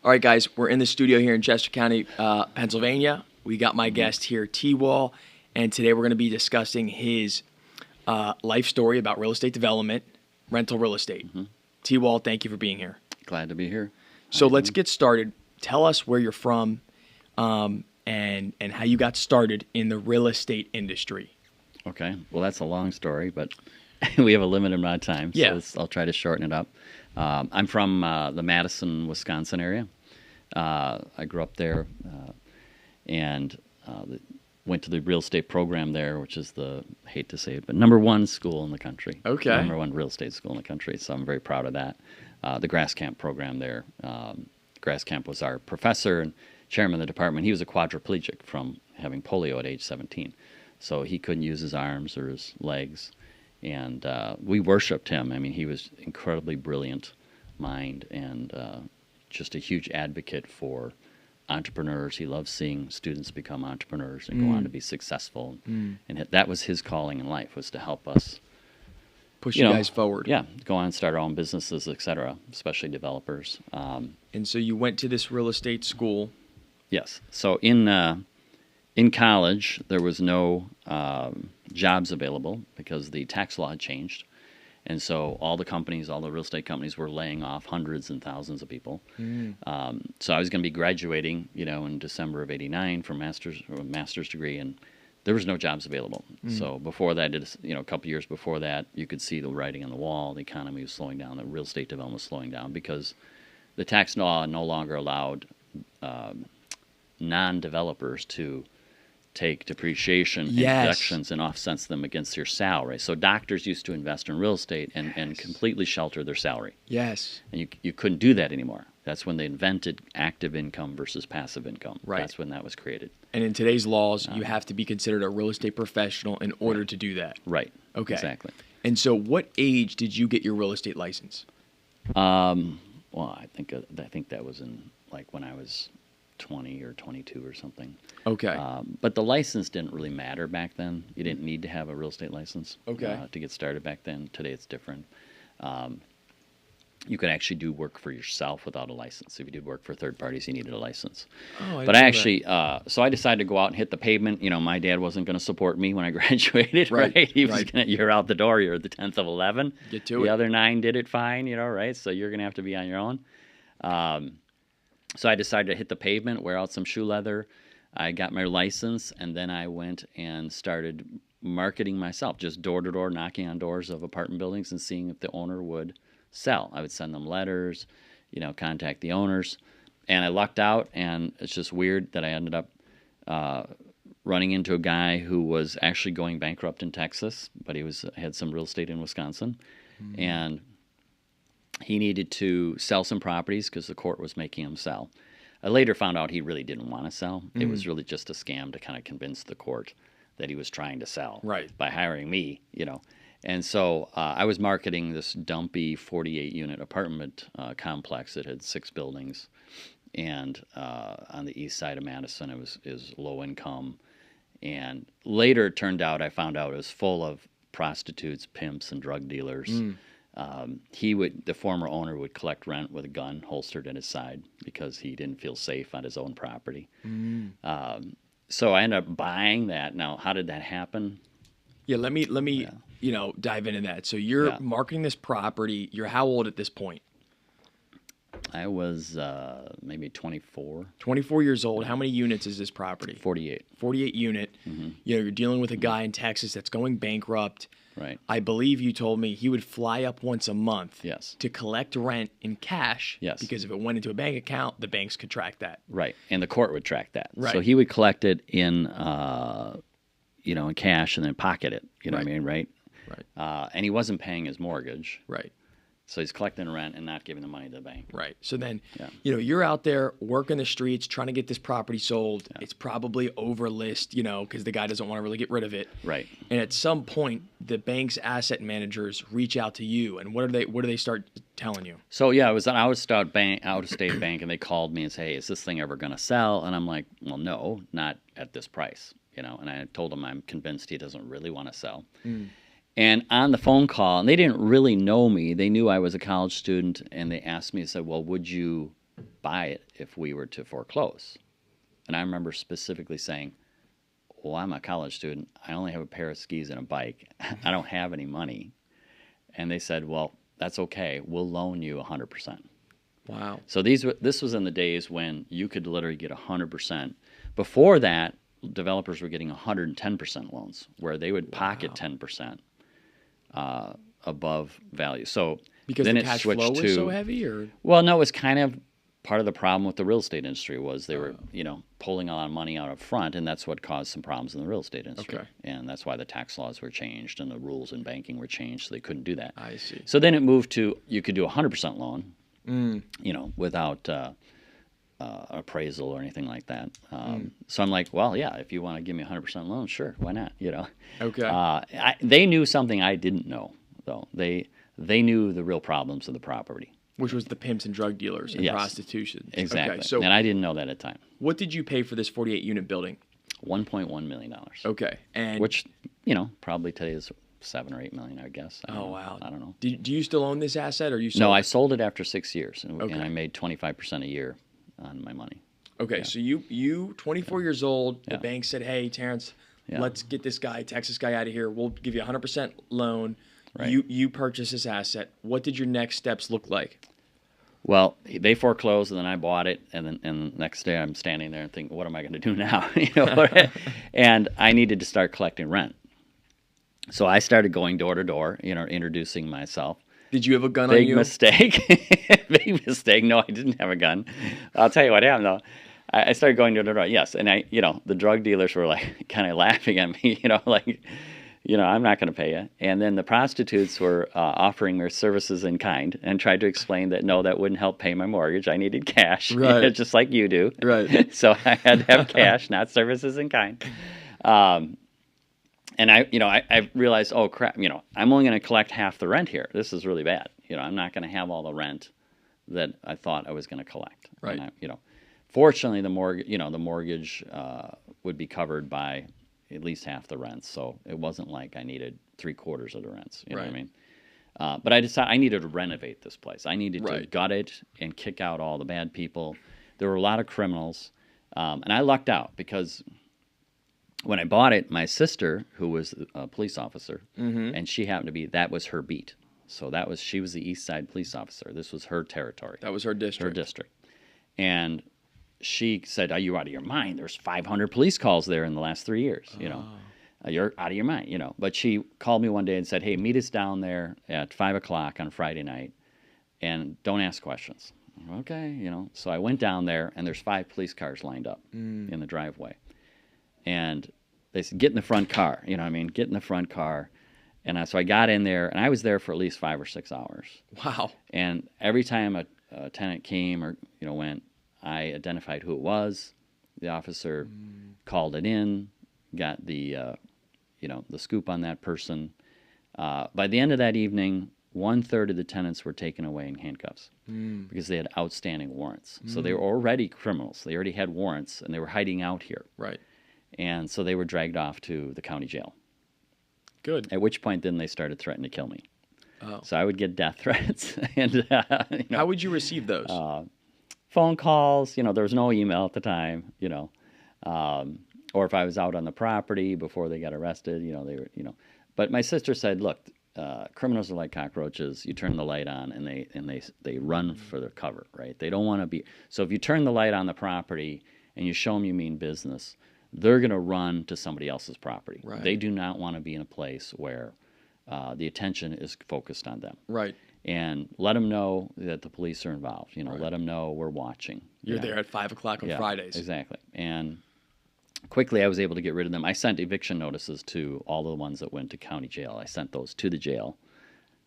All right, guys, we're in the studio here in Chester County, Pennsylvania. We got my guest here, T. Wall, and today we're going to be discussing his life story about real estate development, rental real estate. T. Wall, thank you for being here. Glad to be here. So let's get started. Tell us where you're from and how you got started in the real estate industry. Okay. Well, that's a long story, but we have a limited amount of time, so Yeah. I'll try to shorten it up. I'm from the Madison, Wisconsin area. I grew up there and went to the real estate program there, which is hate to say it, but #1 school in the country. Okay. #1 real estate school in the country, so I'm very proud of that. The Grass Camp program there. Grass Camp was our professor and chairman of the department. He was a quadriplegic from having polio at age 17. So he couldn't use his arms or his legs. And we worshiped him. I mean, he was incredibly brilliant mind and just a huge advocate for entrepreneurs. He loved seeing students become entrepreneurs and go on to be successful. And that was his calling in life, was to help us Push you guys forward. Yeah, go on and start our own businesses, et cetera, especially developers. And so you went to this real estate school. Yes. So in college, there was no jobs available because the tax law had changed. And so all the companies, all the real estate companies were laying off hundreds and thousands of people. So I was going to be graduating, in December of '89 from master's degree, and there was no jobs available. So before that, a couple years before that, you could see the writing on the wall. The economy was slowing down. The real estate development was slowing down because the tax law no longer allowed non-developers to take depreciation and deductions and offsets them against your salary. So doctors used to invest in real estate and completely shelter their salary. Yes. And you couldn't do that anymore. That's when they invented active income versus passive income. Right. That's when that was created. And in today's laws, you have to be considered a real estate professional in order to do that. Right. Okay. Exactly. And so what age did you get your real estate license? Well, I think that was in when I was 20 or 22 or something. Okay. But the license didn't really matter back then. You didn't need to have a real estate license to get started back then. Today it's different. You could actually do work for yourself without a license. If you did work for third parties, you needed a license. Oh, But I actually, so I decided to go out and hit the pavement. My dad wasn't going to support me when I graduated, right? He was going to, you're out the door, you're the 10th of 11. Get to it. The other 9 did it fine, right? So you're going to have to be on your own. So I decided to hit the pavement, wear out some shoe leather. I got my license, and then I went and started marketing myself, just door to door, knocking on doors of apartment buildings and seeing if the owner would sell. I would send them letters, contact the owners. And I lucked out, and it's just weird that I ended up running into a guy who was actually going bankrupt in Texas, but he had some real estate in Wisconsin. And he needed to sell some properties because the court was making him sell. I later found out he really didn't want to sell. It was really just a scam to kind of convince the court that he was trying to sell by hiring me, And so I was marketing this dumpy 48-unit apartment complex that had 6 buildings. And on the east side of Madison, it was low income. And later it turned out, I found out it was full of prostitutes, pimps, and drug dealers. The former owner would collect rent with a gun holstered at his side because he didn't feel safe on his own property. So I ended up buying that. Now, how did that happen? Yeah, let me dive into that. So you're marketing this property. You're how old at this point? I was maybe 24. 24 years old. How many units is this property? 48. 48 unit. You're dealing with a guy in Texas that's going bankrupt. Right. I believe you told me he would fly up once a month to collect rent in cash. Yes. Because if it went into a bank account, the banks could track that. Right. And the court would track that. Right. So he would collect it in in cash and then pocket it. You know what I mean? Right. Right. And he wasn't paying his mortgage. Right. So he's collecting rent and not giving the money to the bank. Right. So then, you're out there working the streets, trying to get this property sold. Yeah. It's probably over list, because the guy doesn't want to really get rid of it. Right. And at some point, the bank's asset managers reach out to you, and what do they start telling you? So it was an out-of-state bank, and they called me and said, "Hey, is this thing ever going to sell?" And I'm like, "Well, no, not at this price." And I told him I'm convinced he doesn't really want to sell. And on the phone call, and they didn't really know me. They knew I was a college student, and they asked me, said, "Well, would you buy it if we were to foreclose. And I remember specifically saying, well, I'm a college student. I only have a pair of skis and a bike. I don't have any money. And they said, well, that's okay. We'll loan you 100%. Wow. So this was in the days when you could literally get 100%. Before that, developers were getting 110% loans, where they would pocket 10% above value. So Because then the it cash switched flow was to, so heavy, or well, no, it was kind of part of the problem with the real estate industry was they were, pulling a lot of money out up front, and that's what caused some problems in the real estate industry. Okay. And that's why the tax laws were changed and the rules in banking were changed, so they couldn't do that. I see. So then it moved to you could do a 100% loan, without appraisal or anything like that. So I'm like, well, yeah, if you want to give me a 100% loan, sure, why not? Okay. They knew something I didn't know, though. They knew the real problems of the property. Which was the pimps and drug dealers and Yes. prostitution. Exactly. Okay, so and I didn't know that at the time. what did you pay for this 48-unit building? $1.1 million. Okay. And Which, probably today is 7 or 8 million, I guess. I don't know. wow. I don't know. Do you still own this asset, or you sold No, it? I sold it after 6 years, and Okay. I made 25% a year on my money. Okay, so you 24 years old, the Yeah. bank said, hey, Terrence, Yeah. let's get this guy, Texas guy out of here. We'll give you a 100% loan. Right. You purchase this asset. What did your next steps look like? Well, they foreclosed, and then I bought it, and the next day I'm standing there and thinking, what am I going to do now? And I needed to start collecting rent. So I started going door to door, introducing myself. Did you have a gun on Big you? mistake. Big mistake. No, I didn't have a gun. I'll tell you what happened, though. I started going door to door, yes. And the drug dealers were like kind of laughing at me, I'm not going to pay you. And then the prostitutes were offering their services in kind and tried to explain that, no, that wouldn't help pay my mortgage. I needed cash, Right. just like you do. Right. So I had to have cash, not services in kind. And I realized, oh, crap, I'm only going to collect half the rent here. This is really bad. I'm not going to have all the rent that I thought I was going to collect. Right. And fortunately, the mortgage would be covered by at least half the rents, so it wasn't like I needed 3/4 of the rents. You know what I mean? But I decided I needed to renovate this place. I needed to gut it and kick out all the bad people. There were a lot of criminals, and I lucked out because when I bought it, my sister, who was a police officer, and she happened to be, that was her beat. So she was the East Side police officer. This was her territory. That was her district. Her district. And she said, are you out of your mind? There's 500 police calls there in the last 3 years, You're out of your mind, But she called me one day and said, hey, meet us down there at 5 o'clock on Friday night, and don't ask questions. Okay, So I went down there, and there's 5 police cars lined up in the driveway. And they said, get in the front car, Get in the front car. And so I got in there, and I was there for at least 5 or 6 hours. Wow. And every time a tenant came or, went, I identified who it was. The officer called it in, got the scoop on that person. By the end of that evening, 1/3 of the tenants were taken away in handcuffs because they had outstanding warrants. So they were already criminals. They already had warrants, and they were hiding out here. Right. And so they were dragged off to the county jail. Good. At which point, then they started threatening to kill me. Oh. So I would get death threats. And How would you receive those? phone calls, there was no email at the time, or if I was out on the property before they got arrested, they were, But my sister said, look, criminals are like cockroaches. You turn the light on, and they run for their cover, right? They don't want to be. So if you turn the light on the property and you show them you mean business, they're going to run to somebody else's property. Right. They do not want to be in a place where the attention is focused on them. Right. And let them know that the police are involved. Let them know we're watching. You're there at 5 o'clock on Fridays. Exactly. And quickly I was able to get rid of them. I sent eviction notices to all the ones that went to county jail. I sent those to the jail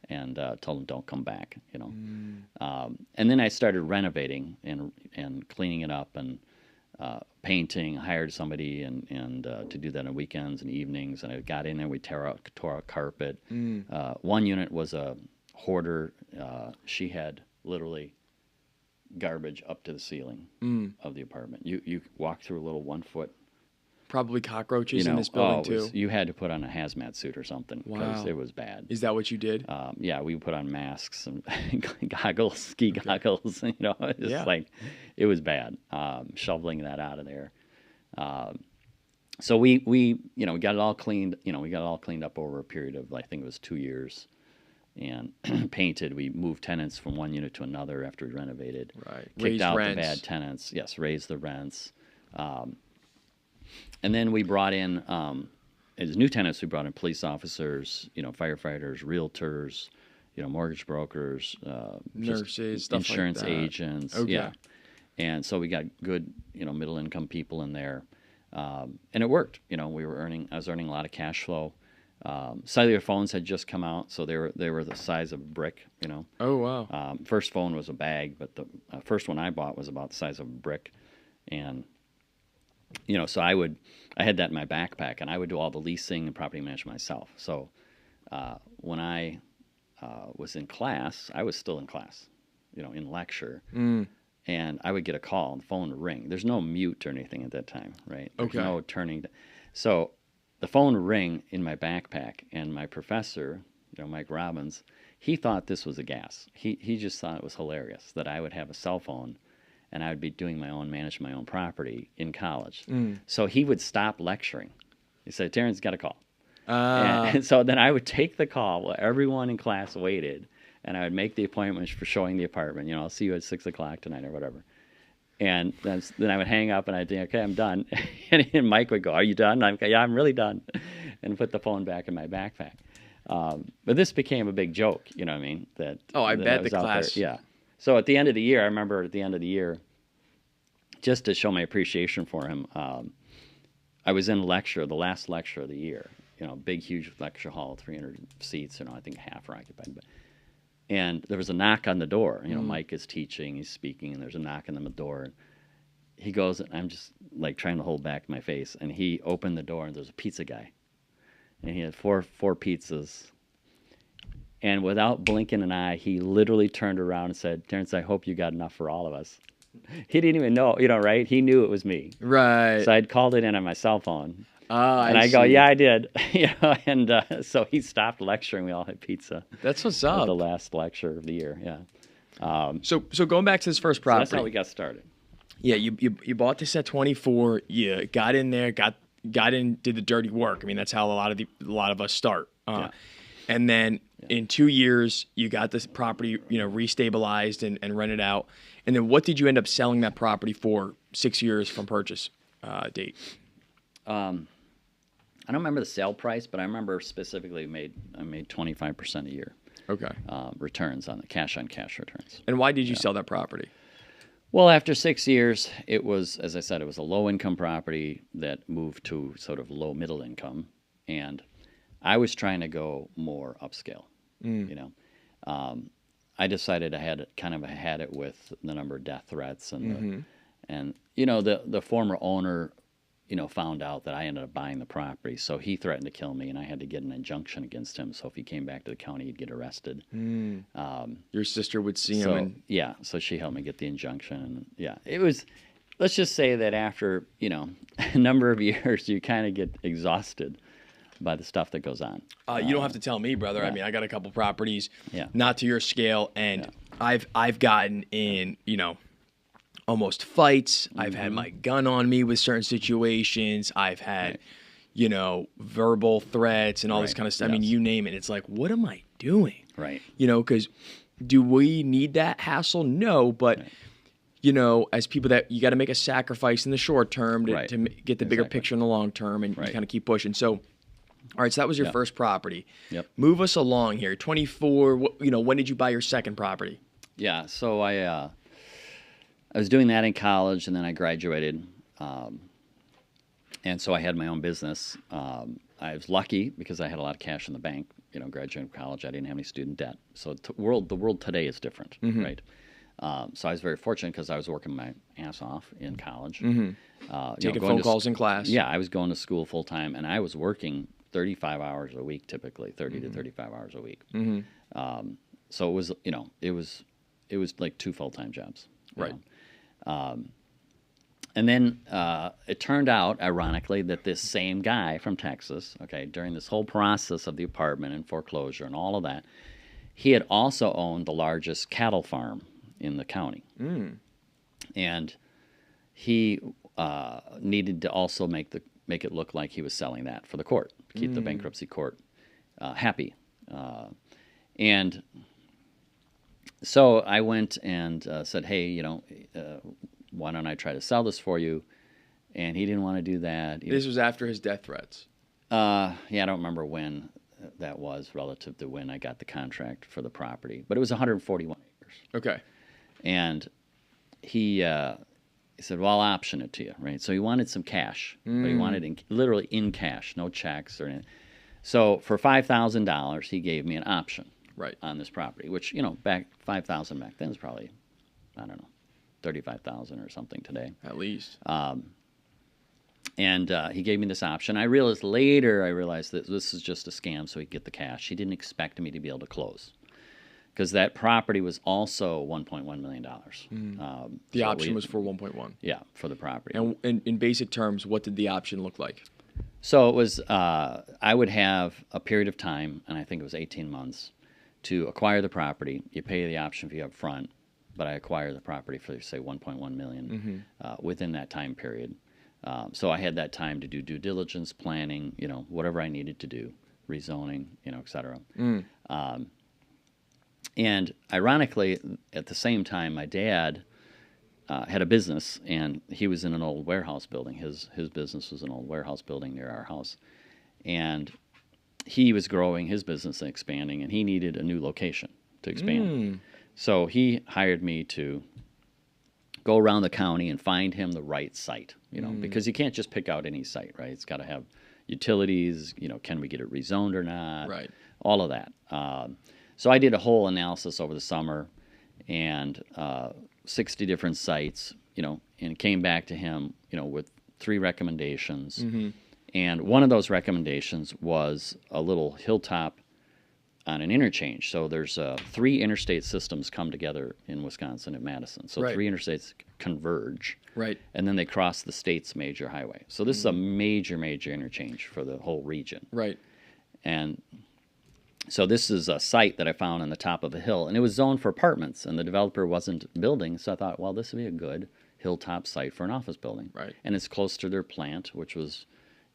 and told them don't come back. And then I started renovating and cleaning it up and painting. Hired somebody and to do that on weekends and evenings. And I got in there. We tore out carpet. One unit was a hoarder. She had literally garbage up to the ceiling of the apartment. You walk through a little 1 foot Probably cockroaches You in know, this building it was, too. you had to put on a hazmat suit or something because Wow. it was bad. Is that what you did? Yeah, we put on masks and goggles, ski goggles. You know, it's Yeah. like it was bad. Shoveling that out of there. So we we got it all cleaned. You know, we got it all cleaned up over a period of, I think it was 2 years, and painted. We moved tenants from one unit to another after we renovated. Right. Kicked Raised out rents. the bad tenants. Yes, raised the rents. And then we brought in, as new tenants, we brought in police officers, you know, firefighters, realtors, you know, mortgage brokers, Nurses, stuff like insurance that. agents. Okay. Yeah. And so we got good, you know, middle income people in there. And it worked. You know, I was earning a lot of cash flow. Cellular phones had just come out, so they were the size of a brick, you know. Oh, wow. First phone was a bag, but the first one I bought was about the size of a brick. And you know, so I had that in my backpack, and I would do all the leasing and property management myself. So when I was in class, I was still in class, you know, in lecture, and I would get a call, and the phone would ring. There's no mute or anything at that time, right? There's Okay. no turning. So the phone would ring in my backpack, and my professor, you know, Mike Robbins, he thought this was a gas. He just thought it was hilarious that I would have a cell phone and I would be managing my own property in college. So he would stop lecturing. He said, Terrence, got a call. And so then I would take the call while everyone in class waited, and I would make the appointments for showing the apartment. You know, I'll see you at 6 o'clock tonight or whatever. And then I would hang up, and I'd think, okay, I'm done. And Mike would go, are you done? I'm yeah, I'm really done. And put the phone back in my backpack. But this became a big joke, you know what I mean? I that bet was the out there. class. Yeah. So at the end of the year, I remember at the end of the year, just to show my appreciation for him, I was in the last lecture of the year. You know, big, huge lecture hall, 300 seats. You know, I think half are occupied. And there was a knock on the door. You know, Mike is teaching, he's speaking, and there's a knock on the door. And he goes, and I'm just like trying to hold back my face. And he opened the door, and there's a pizza guy, and he had four pizzas. And without blinking an eye, he literally turned around and said, Terrence, I hope you got enough for all of us. He didn't even know, you know, right? He knew it was me. Right. So I'd called it in on my cell phone. And I go, see. yeah, I did. You know, and so he stopped lecturing. We all had pizza. That's what's At up. the last lecture of the year, yeah. So going back to this first So property. that's how we got started. Yeah, you bought this at 24. You got in there, got in, did the dirty work. I mean, that's how a lot of us start. Yeah. And then in 2 years, you got this property, you know, restabilized and rented out. And then what did you end up selling that property for 6 years from purchase date? I don't remember the sale price, but I remember specifically I made 25% a year. Okay. Returns on cash returns. And why did you sell that property? Well, after 6 years, it was, as I said, it was a low-income property that moved to sort of low-middle income, and I was trying to go more upscale. You know, I decided I had it with the number of death threats, and you know, the former owner, you know, found out that I ended up buying the property, so he threatened to kill me, and I had to get an injunction against him. So if he came back to the county, he'd get arrested. Your sister would see him. And Yeah, so she helped me get the injunction. And yeah, it was. Let's just say that after, you know, a number of years, you kind of get exhausted by the stuff that goes on. you don't have to tell me, brother. Yeah. I mean, I got a couple properties, Yeah. not to your scale, and I've gotten in, you know, almost fights. I've had my gun on me with certain situations. I've had, you know, verbal threats and all this Right. kind of stuff. I mean, Yes. you name it. It's like, what am I doing? Right. You know, because do we need that hassle? No, but you know, as people that you got to make a sacrifice in the short term to, Right. to get the bigger Exactly. picture in the long term, and you Right. kind of keep pushing. So, all right, so that was your Yeah. first property. Yep. Move us along here. 24. You know, when did you buy your second property? Yeah, so I was doing that in college, and then I graduated, and so I had my own business. I was lucky because I had a lot of cash in the bank. You know, graduating from college, I didn't have any student debt. So the world today is different, right? So I was very fortunate because I was working my ass off in college. Taking phone calls in class. Yeah, I was going to school full time, and I was working 35 hours a week, typically 30 to 35 hours a week. So it was, you know, it was like 2 full-time jobs. you Right. know. And then it turned out, ironically, that this same guy from Texas, okay, during this whole process of the apartment and foreclosure and all of that, he had also owned the largest cattle farm in the county. And he needed to also make it look like he was selling that for the court, keep the bankruptcy court happy. And so I went and said, hey, why don't I try to sell this for you? And he didn't want to do that. This was after his death threats. Yeah, I don't remember when that was relative to when I got the contract for the property, but it was 141 acres. Okay. And he said, well, I'll option it to you, right? So he wanted some cash, but he wanted literally in cash, no checks or anything. So for $5,000, he gave me an option on this property, which, back $5,000 back then is probably, I don't know, $35,000 or something today. At least. And he gave me this option. I realized that this is just a scam so he'd get the cash. He didn't expect me to be able to close because that property was also $1.1 million. The option was for 1.1. Yeah, for the property. And in basic terms, what did the option look like? So it was, I would have a period of time, and I think it was 18 months, to acquire the property. You pay the option fee up front, but I acquire the property for, say, $1.1 million within that time period. So I had that time to do due diligence, planning, whatever I needed to do, rezoning, et cetera. And ironically, at the same time, my dad had a business, and he was in an old warehouse building. His business was an old warehouse building near our house. And he was growing his business and expanding, and he needed a new location to expand. So he hired me to go around the county and find him the right site, because you can't just pick out any site, right? It's got to have utilities, can we get it rezoned or not? Right. All of that. So I did a whole analysis over the summer and 60 different sites, and came back to him, with 3 recommendations. And one of those recommendations was a little hilltop on an interchange. So there's 3 interstate systems come together in Wisconsin at Madison. So 3 interstates converge. Right. And then they cross the state's major highway. So this is a major interchange for the whole region. Right. And so this is a site that I found on the top of a hill, and it was zoned for apartments, and the developer wasn't building, so I thought, well, this would be a good hilltop site for an office building. Right. And it's close to their plant, which was,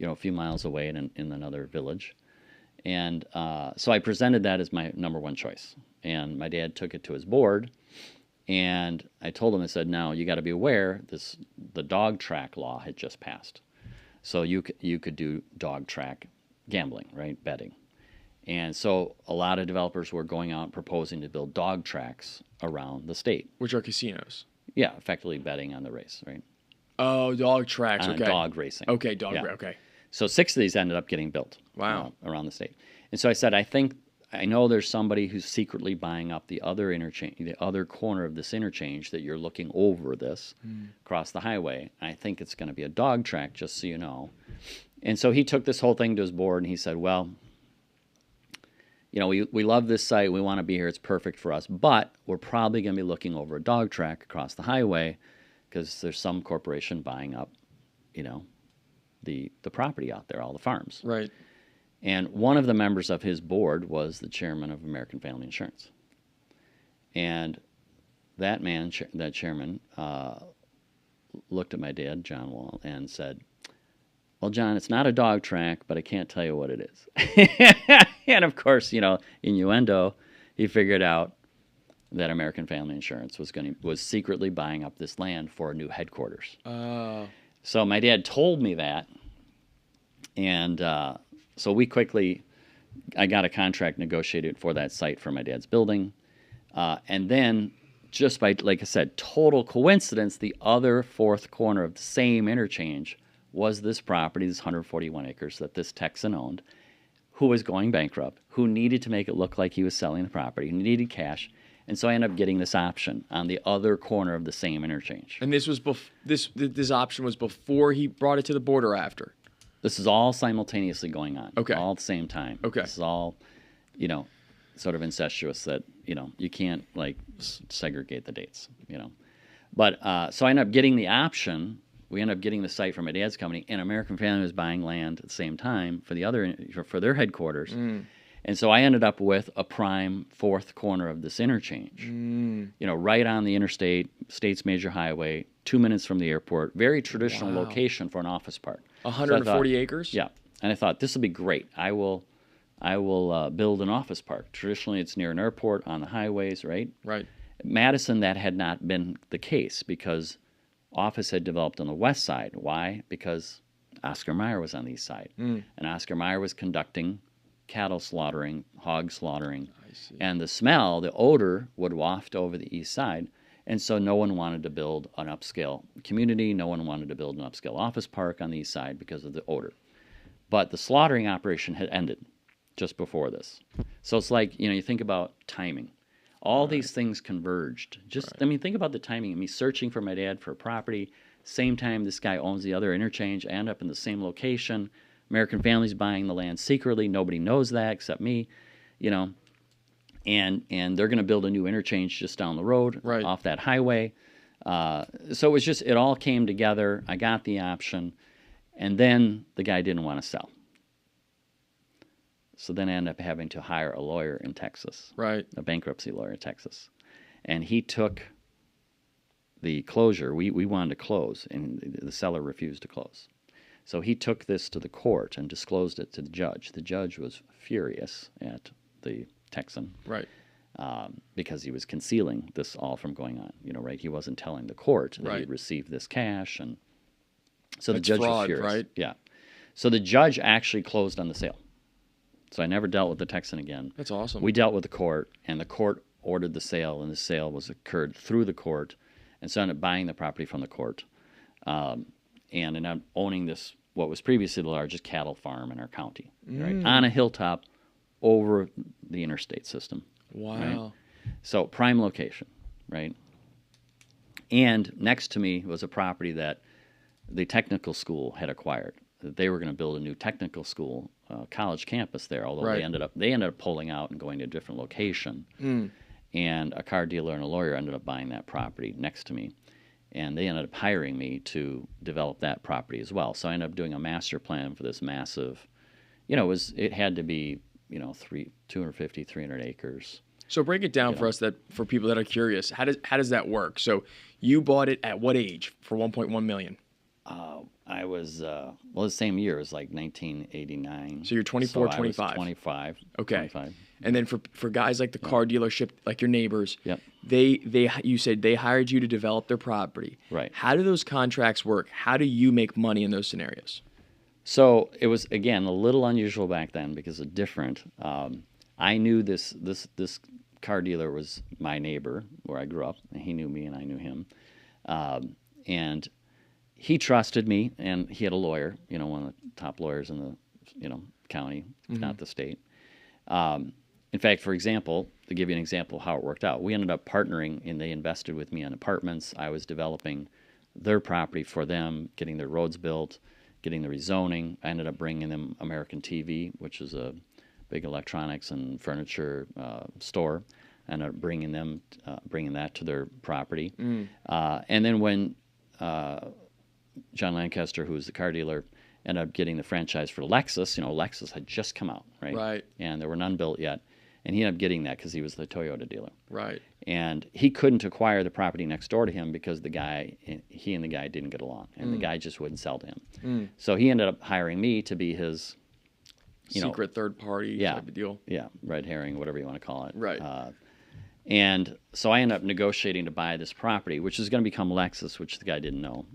a few miles away in another village. And so I presented that as my number 1 choice. And my dad took it to his board, and I told him, I said, now you got to be aware, the dog track law had just passed. So you could do dog track gambling, right, betting. And so a lot of developers were going out and proposing to build dog tracks around the state. Which are casinos. Yeah, effectively betting on the race, right? Oh, dog tracks, on okay. Dog racing. Okay, okay. So 6 of these ended up getting built. Wow. Around the state. And so I said, I know there's somebody who's secretly buying up the other interchange, the other corner of this interchange that you're looking over this across the highway. I think it's going to be a dog track, just so you know. And so he took this whole thing to his board, and he said, well, we love this site. We want to be here. It's perfect for us. But we're probably going to be looking over a dog track across the highway because there's some corporation buying up, the property out there, all the farms. Right. And one of the members of his board was the chairman of American Family Insurance. And that chairman, looked at my dad, John Wall, and said, well, John, it's not a dog track, but I can't tell you what it is. And of course, innuendo, he figured out that American Family Insurance was secretly buying up this land for a new headquarters. So my dad told me that, and so I got a contract negotiated for that site for my dad's building, and then just by, like I said, total coincidence, the other 4th corner of the same interchange was this property, this 141 acres that this Texan owned, who was going bankrupt, who needed to make it look like he was selling the property, who needed cash. And so I ended up getting this option on the other corner of the same interchange. And this was this option was before he brought it to the board or after? This is all simultaneously going on. Okay. All at the same time. Okay. This is all, sort of incestuous that, you can't, segregate the dates, But so I ended up getting the option we ended up getting the site from my dad's company, and American Family was buying land at the same time for the other for their headquarters. And so I ended up with a prime fourth corner of this interchange, right on the interstate, state's major highway, 2 minutes from the airport. Very traditional location for an office park. 140 acres? Yeah. And I thought, this will be great. I will build an office park. Traditionally, it's near an airport, on the highways, right? Right. Madison, that had not been the case because office had developed on the west side. Why? Because Oscar Mayer was on the east side. And Oscar Mayer was conducting cattle slaughtering, hog slaughtering. And the smell, the odor would waft over the east side. And so no one wanted to build an upscale community. No one wanted to build an upscale office park on the east side because of the odor. But the slaughtering operation had ended just before this. So it's like, you think about timing. All these things converged. Think about the timing. Me searching for my dad for a property. Same time this guy owns the other interchange. I end up in the same location. American Family's buying the land secretly. Nobody knows that except me, And they're going to build a new interchange just down the road off that highway. So it all came together. I got the option. And then the guy didn't want to sell. So then I ended up having to hire a lawyer in Texas. Right. A bankruptcy lawyer in Texas. And he took the closure. We wanted to close, and the seller refused to close. So he took this to the court and disclosed it to the judge. The judge was furious at the Texan. Right. Because he was concealing this all from going on. He wasn't telling the court that he'd received this cash. And so the judge was furious. Right? Yeah. So the judge actually closed on the sale. So I never dealt with the Texan again. That's awesome. We dealt with the court, and the court ordered the sale, and the sale occurred through the court, and so I ended up buying the property from the court, and ended up owning this, what was previously the largest cattle farm in our county, right, on a hilltop over the interstate system. Wow. Right? So prime location, right? And next to me was a property that the technical school had acquired. They were going to build a new technical school, college campus there. Although they ended up pulling out and going to a different location. And a car dealer and a lawyer ended up buying that property next to me, and they ended up hiring me to develop that property as well. So I ended up doing a master plan for this massive. It had to be 250, 300 acres. So break it down for us, for people that are curious. How does that work? So you bought it at what age for $1.1 million? I was, the same year. It was like 1989. So you're 24, so 25. I was 25. Okay. 25. And then for guys like the car dealership, like your neighbors, yep. You said they hired you to develop their property. Right. How do those contracts work? How do you make money in those scenarios? So it was, again, a little unusual back then because it's different. I knew this car dealer was my neighbor where I grew up. And he knew me and I knew him. And he trusted me, and he had a lawyer, one of the top lawyers in the, county, if not the state. In fact, for example, to give you an example of how it worked out, we ended up partnering, and they invested with me on apartments. I was developing their property for them, getting their roads built, getting the rezoning. I ended up bringing them American TV, which is a big electronics and furniture store. I ended up bringing that to their property. And then when John Lancaster, who was the car dealer, ended up getting the franchise for Lexus. Lexus had just come out, right? Right. And there were none built yet. And he ended up getting that because he was the Toyota dealer. Right. And he couldn't acquire the property next door to him because he and the guy didn't get along. And the guy just wouldn't sell to him. So he ended up hiring me to be his secret third party type of deal. Yeah, red herring, whatever you want to call it. Right. And so I ended up negotiating to buy this property, which is going to become Lexus, which the guy didn't know.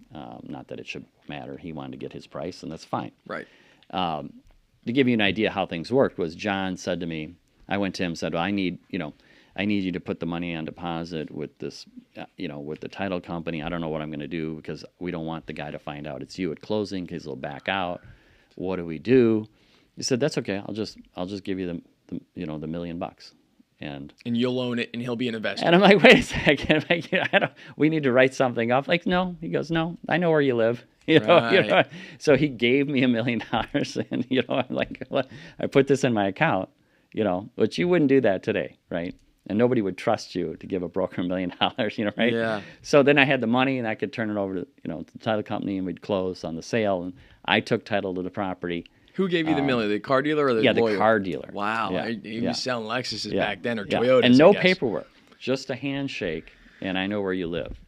Not that it should matter. He wanted to get his price, and that's fine. Right. To give you an idea how things worked was John said to me, I went to him and said, well, I need you to put the money on deposit with this, with the title company. I don't know what I'm going to do because we don't want the guy to find out it's you at closing because he'll back out. What do we do? He said, that's okay. I'll just give you the $1 million. And you'll own it, and he'll be an investor. And I'm like, wait a second, we need to write something up. Like, no. He goes, no, I know where you live. Right. So he gave me $1 million, and I'm like, well, I put this in my account, which you wouldn't do that today, right? and nobody would trust you to give a broker $1 million, right? Yeah. So then I had the money, and I could turn it over to, to the title company, and we'd close on the sale, and I took title to the property. Who gave you the $1 million? The car dealer or the lawyer? The car dealer. Wow. Yeah. He was selling Lexuses back then, or Yeah. Toyotas, and no I guess. paperwork, just a handshake, and I know where you live.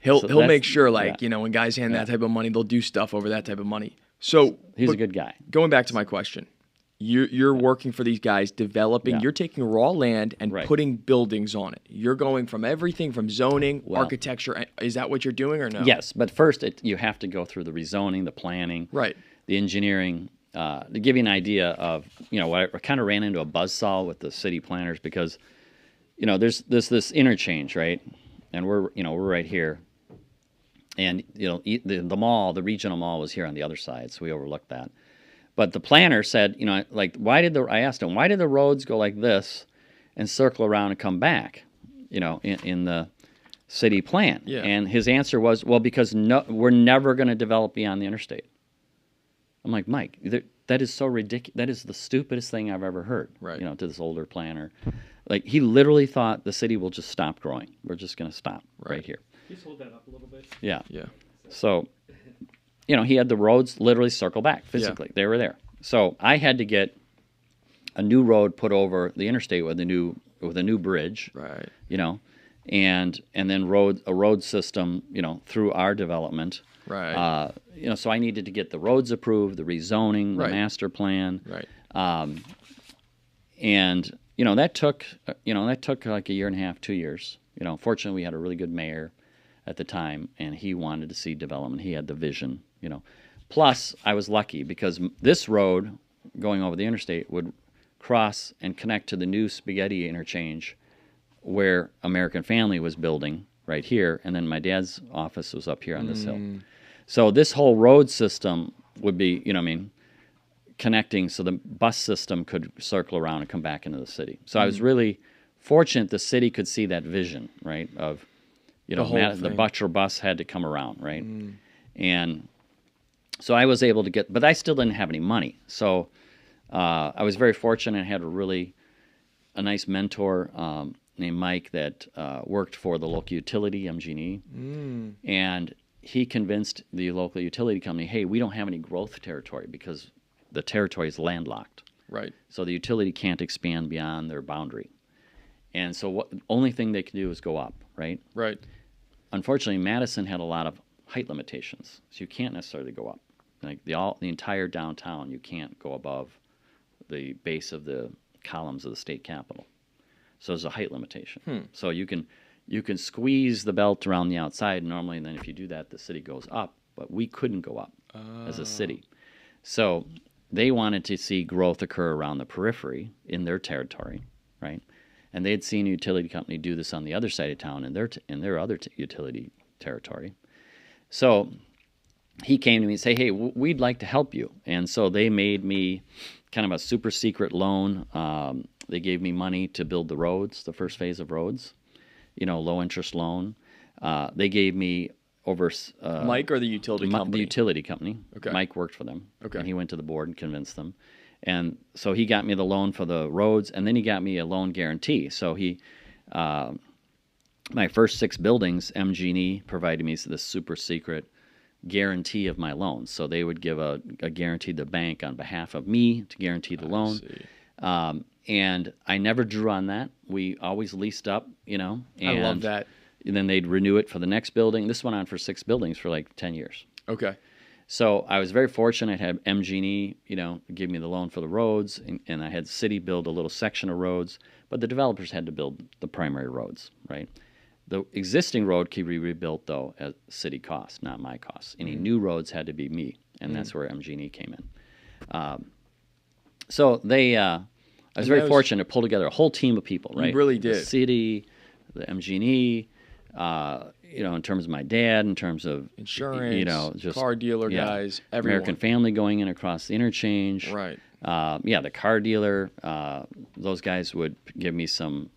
He'll make sure, when guys hand that type of money, they'll do stuff over that type of money. So he's a good guy. Going back to my question, you're working for these guys, developing. You're taking raw land and putting buildings on it. You're going from everything from zoning, architecture. Is that what you're doing or no? Yes, but first you have to go through the rezoning, the planning, the engineering. To give you an idea of what I kind of ran into a buzzsaw with the city planners, because there's this interchange, right, and we're right here. And the mall, the regional mall, was here on the other side, so we overlooked that. But the planner said, I asked him, why did the roads go like this and circle around and come back, in the city plan? Yeah. And his answer was, well, because we're never going to develop beyond the interstate. I'm like, Mike, that is so ridiculous. That is the stupidest thing I've ever heard. Right. To this older planner, he literally thought the city will just stop growing. We're just going to stop right here. Just hold that up a little bit. Yeah. Yeah. So, he had the roads literally circle back physically. Yeah. They were there. So I had to get a new road put over the interstate with a new bridge. Right. And then a road system, through our development. Right. So I needed to get the roads approved, the rezoning, the master plan. Right. And that took like a year and a half, 2 years. Fortunately, we had a really good mayor at the time, and he wanted to see development. He had the vision, Plus, I was lucky because this road going over the interstate would cross and connect to the new spaghetti interchange where American Family was building right here, and then my dad's office was up here on this hill. So this whole road system would be, connecting so the bus system could circle around and come back into the city. So I was really fortunate the city could see that vision, right, of, the Butcher bus had to come around, right? And so I was able to get, but I still didn't have any money. So I was very fortunate. I had a nice mentor named Mike that worked for the local utility, MG&E, and he convinced the local utility company, hey, we don't have any growth territory because the territory is landlocked. Right. So the utility can't expand beyond their boundary. And so the only thing they can do is go up, right? Right. Unfortunately, Madison had a lot of height limitations, so you can't necessarily go up. Like the entire downtown, you can't go above the base of the columns of the state capitol. So there's a height limitation. So you can squeeze the belt around the outside normally, and then if you do that, the city goes up. But we couldn't go up as a city. So they wanted to see growth occur around the periphery in their territory, right? And they had seen a utility company do this on the other side of town in their other utility territory. So he came to me and said, hey, we'd like to help you. And so they made me kind of a super secret loan. They gave me money to build the roads, the first phase of roads, low interest loan. They gave me over... Mike or the utility company? The utility company. Okay. Mike worked for them. Okay. And he went to the board and convinced them. And so he got me the loan for the roads, and then he got me a loan guarantee. So my first 6 buildings, MG&E provided me this super secret guarantee of my loans. So they would give a guarantee to the bank on behalf of me to guarantee the loan. And I never drew on that. We always leased up, And I love that. And then they'd renew it for the next building. This went on for 6 buildings for like 10 years. Okay. So I was very fortunate. I had MG&E, give me the loan for the roads, and I had the city build a little section of roads, but the developers had to build the primary roads, right? The existing road could be rebuilt, though, at city cost, not my cost. Any new roads had to be me, and that's where MG&E came in. So I was very fortunate to pull together a whole team of people, right? You really did. The city, the MG&E, in terms of my dad, in terms of insurance, just car dealer guys, everyone. American Family going in across the interchange. Right. The car dealer. Those guys would give me some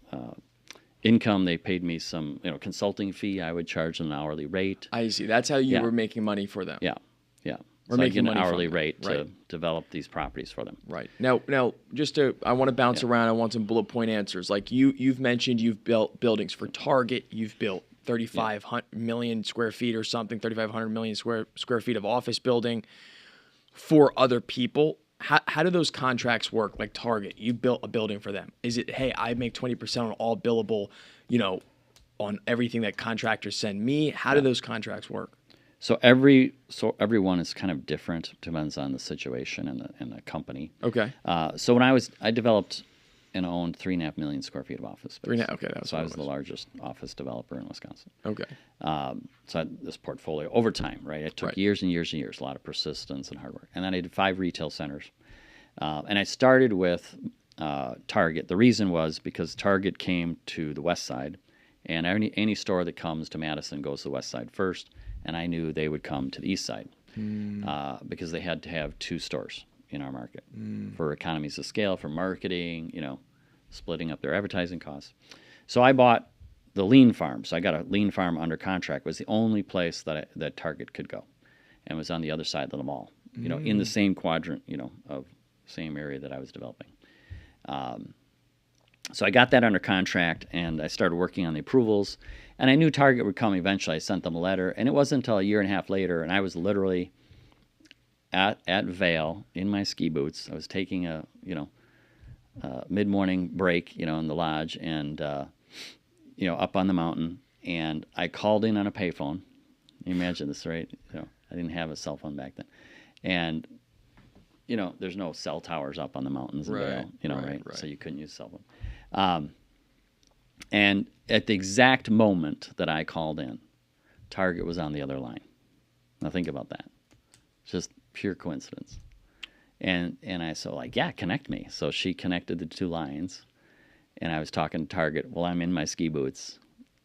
income. They paid me some, consulting fee. I would charge them an hourly rate. I see. That's how you were making money for them. Yeah. We're so I making get an money hourly from it. rate to Right. develop these properties for them. Right. Now, I want to bounce around. I want some bullet point answers. Like you've mentioned, you've built buildings for Target. You've built 35 million square feet or something, 3,500 million square feet of office building for other people. How do those contracts work? Like Target, you built a building for them. Is it, hey, I make 20% on all billable, on everything that contractors send me? How do those contracts work? So everyone is kind of different, depends on the situation and the company. Okay. So when I developed and owned 3.5 million square feet of office space. Okay, that was so I was the largest office developer in Wisconsin. Okay. So I had this portfolio over time, right? It took years and years and years, a lot of persistence and hard work. And then I did 5 retail centers. And I started with Target. The reason was because Target came to the west side, and any store that comes to Madison goes to the west side first, and I knew they would come to the east side because they had to have 2 stores in our market for economies of scale, for marketing, splitting up their advertising costs. So I bought the lean farm. So I got a lean farm under contract. It was the only place that Target could go, and was on the other side of the mall, in the same quadrant, of same area that I was developing. So I got that under contract, and I started working on the approvals, and I knew Target would come eventually. I sent them a letter, and it wasn't until a year and a half later, and I was literally at Vail in my ski boots. I was taking a mid-morning break, in the lodge, and up on the mountain, and I called in on a payphone. You imagine this, right? I didn't have a cell phone back then, and there's no cell towers up on the mountains in Vail, right? So you couldn't use cell phone. And at the exact moment that I called in, Target was on the other line. Now think about that. It's just pure coincidence. And I yeah, connect me. So she connected the 2 lines, and I was talking to Target. Well, I'm in my ski boots.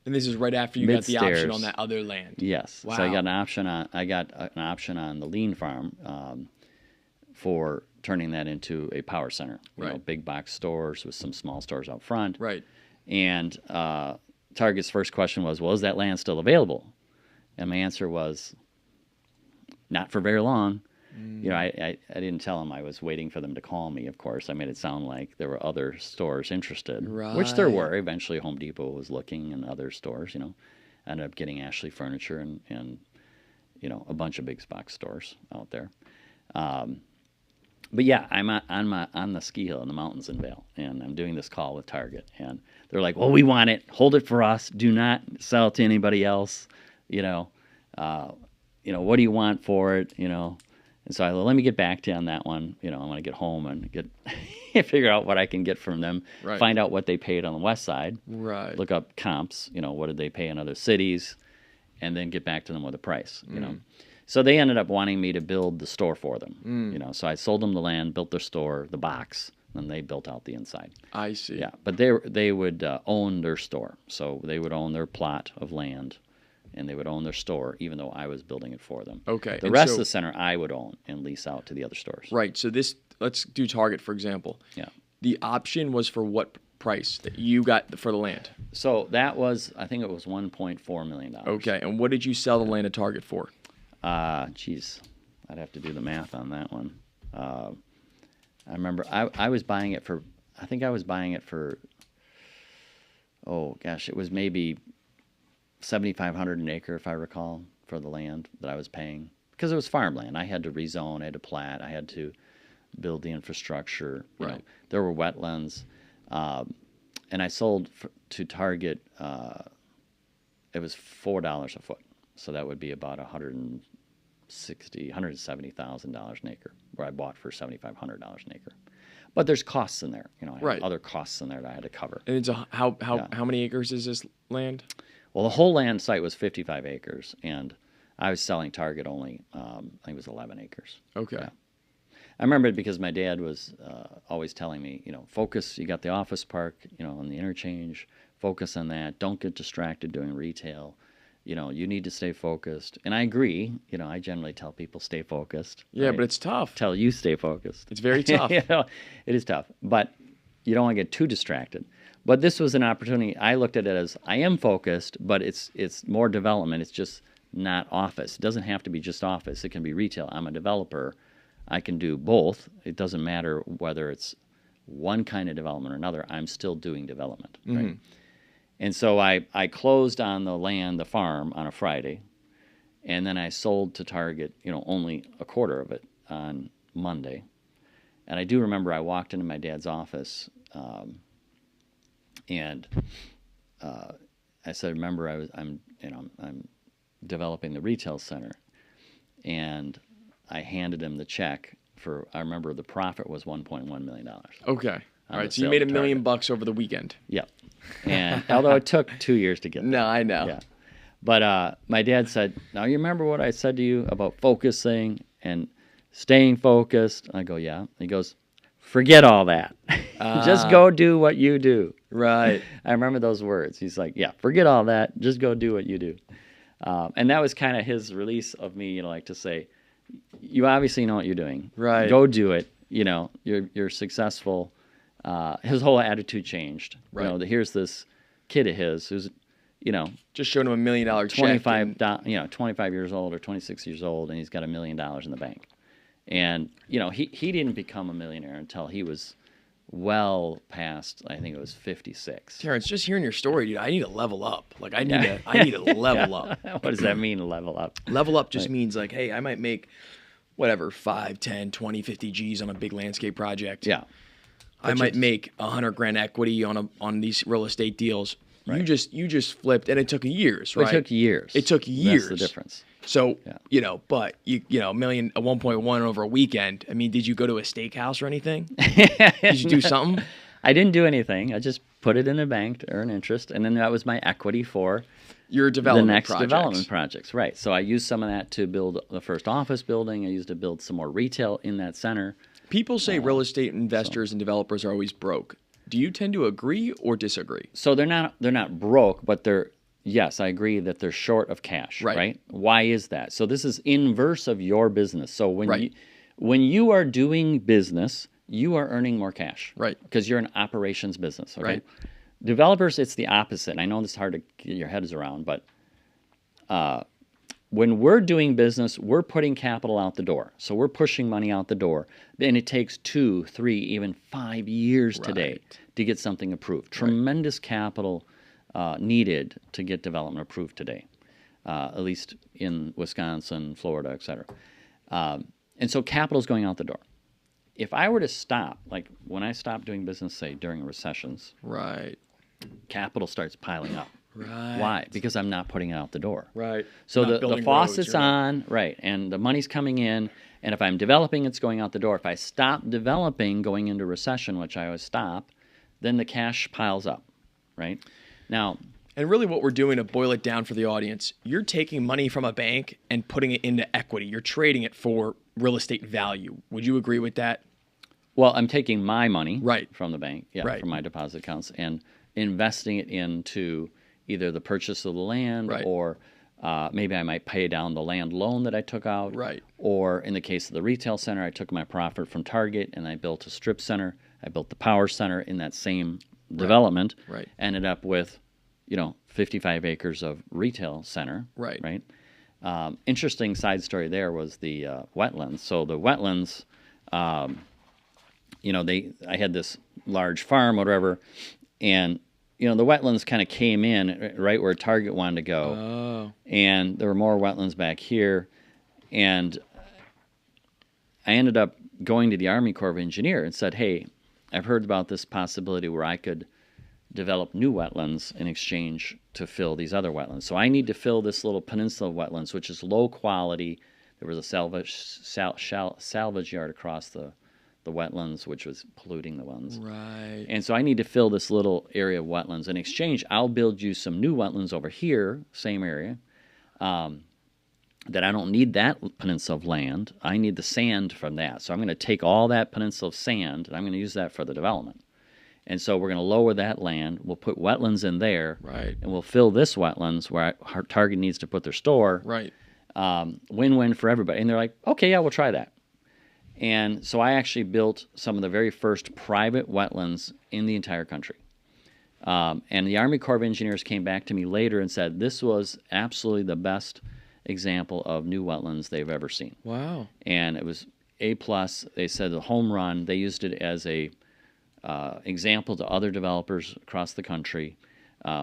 And this is right after you got the option on that other land. Yes. Wow. So I got an option on the lean farm for turning that into a power center. Big box stores with some small stores out front. Right. And Target's first question was, well, is that land still available? And my answer was, not for very long. I didn't tell them I was waiting for them to call me, of course. I made it sound like there were other stores interested, which there were. Eventually, Home Depot was looking, and other stores, ended up getting Ashley Furniture and a bunch of big box stores out there. But yeah, I'm on the ski hill in the mountains in Vail, and I'm doing this call with Target, and they're like, "Well, we want it. Hold it for us. Do not sell it to anybody else. What do you want for it? And so I let me get back to you on that one. I want to get home and figure out what I can get from them. Right. Find out what they paid on the west side. Right. Look up comps. What did they pay in other cities, and then get back to them with a price. So they ended up wanting me to build the store for them. So I sold them the land, built their store, the box, and they built out the inside. I see. Yeah, but they would own their store, so they would own their plot of land, and they would own their store, even though I was building it for them. Okay. The rest of the center I would own and lease out to the other stores. Right. So let's do Target, for example. Yeah. The option was for what price that you got for the land? So that was, I think it was $1.4 million. Okay. And what did you sell the land at Target for? Geez, I'd have to do the math on that one. I remember I was buying it for, oh gosh, it was maybe $7,500 an acre, if I recall, for the land that I was paying, because it was farmland. I had to rezone, I had to plat, I had to build the infrastructure. Right. There were wetlands, and I sold to Target. It was $4 a foot, so that would be about $170,000 an acre, where I bought for $7,500 an acre. But there's costs in there, I had other costs in there that I had to cover. And it's how many acres is this land? Well, the whole land site was 55 acres, and I was selling Target only, I think it was 11 acres. Okay. Yeah. I remember it because my dad was always telling me, focus, you got the office park, on the interchange, focus on that. Don't get distracted doing retail. You need to stay focused. And I agree. I generally tell people stay focused. Yeah, right? but it's tough. Tell you stay focused. It's very tough. It is tough. But you don't want to get too distracted. But this was an opportunity. I looked at it as I am focused, but it's more development. It's just not office. It doesn't have to be just office. It can be retail. I'm a developer. I can do both. It doesn't matter whether it's one kind of development or another. I'm still doing development, right? And so I closed on the land, the farm, on a Friday, and then I sold to Target, only a quarter of it on Monday. And I do remember I walked into my dad's office, and I said, "Remember, I'm developing the retail center," and I handed him the check for. I remember the profit was $1.1 million. Okay. All right. So you made $1 million over the weekend. Yep. And although it took 2 years to get there. No, I know. Yeah. But my dad said, "Now you remember what I said to you about focusing and staying focused?" I go, "Yeah." He goes, "Forget all that. Just go do what you do." Right. I remember those words. He's like, "Yeah, forget all that. Just go do what you do." And that was kind of his release of me, like to say, "You obviously know what you're doing. Right. Go do it. You're successful." His whole attitude changed. Right. Here's this kid of his who's, just showed him $1 million check. 25 years old or 26 years old, and he's got $1 million in the bank. And, he didn't become a millionaire until he was well past, I think it was 56. Terrence, just hearing your story, dude, I need to level up. Like, I need to level up. What does that mean, level up? Level up just means like, hey, I might make whatever, 5, 10, 20, 50 G's on a big landscape project. Yeah. I might make $100,000 equity on these real estate deals. Right. You just flipped, and it took years, right? It took years. It took years. That's the difference. So, but $1 million, 1.1 over a weekend. I mean, did you go to a steakhouse or anything? Did you do something? I didn't do anything. I just put it in a bank to earn interest, and then that was my equity for your development the next projects. Development projects. Right. So I used some of that to build the first office building. I used to build some more retail in that center. People say real estate investors and developers are always broke. Do you tend to agree or disagree? So they're not broke, but yes, I agree that they're short of cash, right? Why is that? So this is inverse of your business. So when you are doing business, you are earning more cash. Right. Because you're an operations business, okay? Right. Developers, it's the opposite. And I know this is hard to get your heads around, but when we're doing business, we're putting capital out the door. So we're pushing money out the door. And it takes 2, 3, even 5 years today to get something approved. Tremendous capital needed to get development approved today, at least in Wisconsin, Florida, et cetera. And so capital is going out the door. If I were to stop, like when I stop doing business, say during recessions, capital starts piling up. Right. Why? Because I'm not putting it out the door. Right. So the faucet's on, and the money's coming in, and if I'm developing, it's going out the door. If I stop developing going into recession, which I always stop, then the cash piles up, right? Now, and really what we're doing, to boil it down for the audience, you're taking money from a bank and putting it into equity. You're trading it for real estate value. Would you agree with that? Well, I'm taking my money from the bank, from my deposit accounts, and investing it into either the purchase of the land or maybe I might pay down the land loan that I took out. Right. Or in the case of the retail center, I took my profit from Target and I built a strip center. I built the power center in that same development. Right. Ended up with, 55 acres of retail center. Right. Interesting side story there was the wetlands. So the wetlands, I had this large farm, whatever, and the wetlands kind of came in right where Target wanted to go. Oh. And there were more wetlands back here. And I ended up going to the Army Corps of Engineers and said, hey, I've heard about this possibility where I could develop new wetlands in exchange to fill these other wetlands. So I need to fill this little peninsula of wetlands, which is low quality. There was a salvage yard across the wetlands, which was polluting the ones. Right. And so I need to fill this little area of wetlands. In exchange, I'll build you some new wetlands over here, same area, that I don't need that peninsula of land. I need the sand from that. So I'm going to take all that peninsula of sand, and I'm going to use that for the development. And so we're going to lower that land. We'll put wetlands in there. Right. And we'll fill this wetlands where our Target needs to put their store. Right. Win-win for everybody. And they're like, okay, yeah, we'll try that. And so I actually built some of the very first private wetlands in the entire country. And the Army Corps of Engineers came back to me later and said, this was absolutely the best example of new wetlands they've ever seen. Wow. And it was A+. They said the home run. They used it as a example to other developers across the country.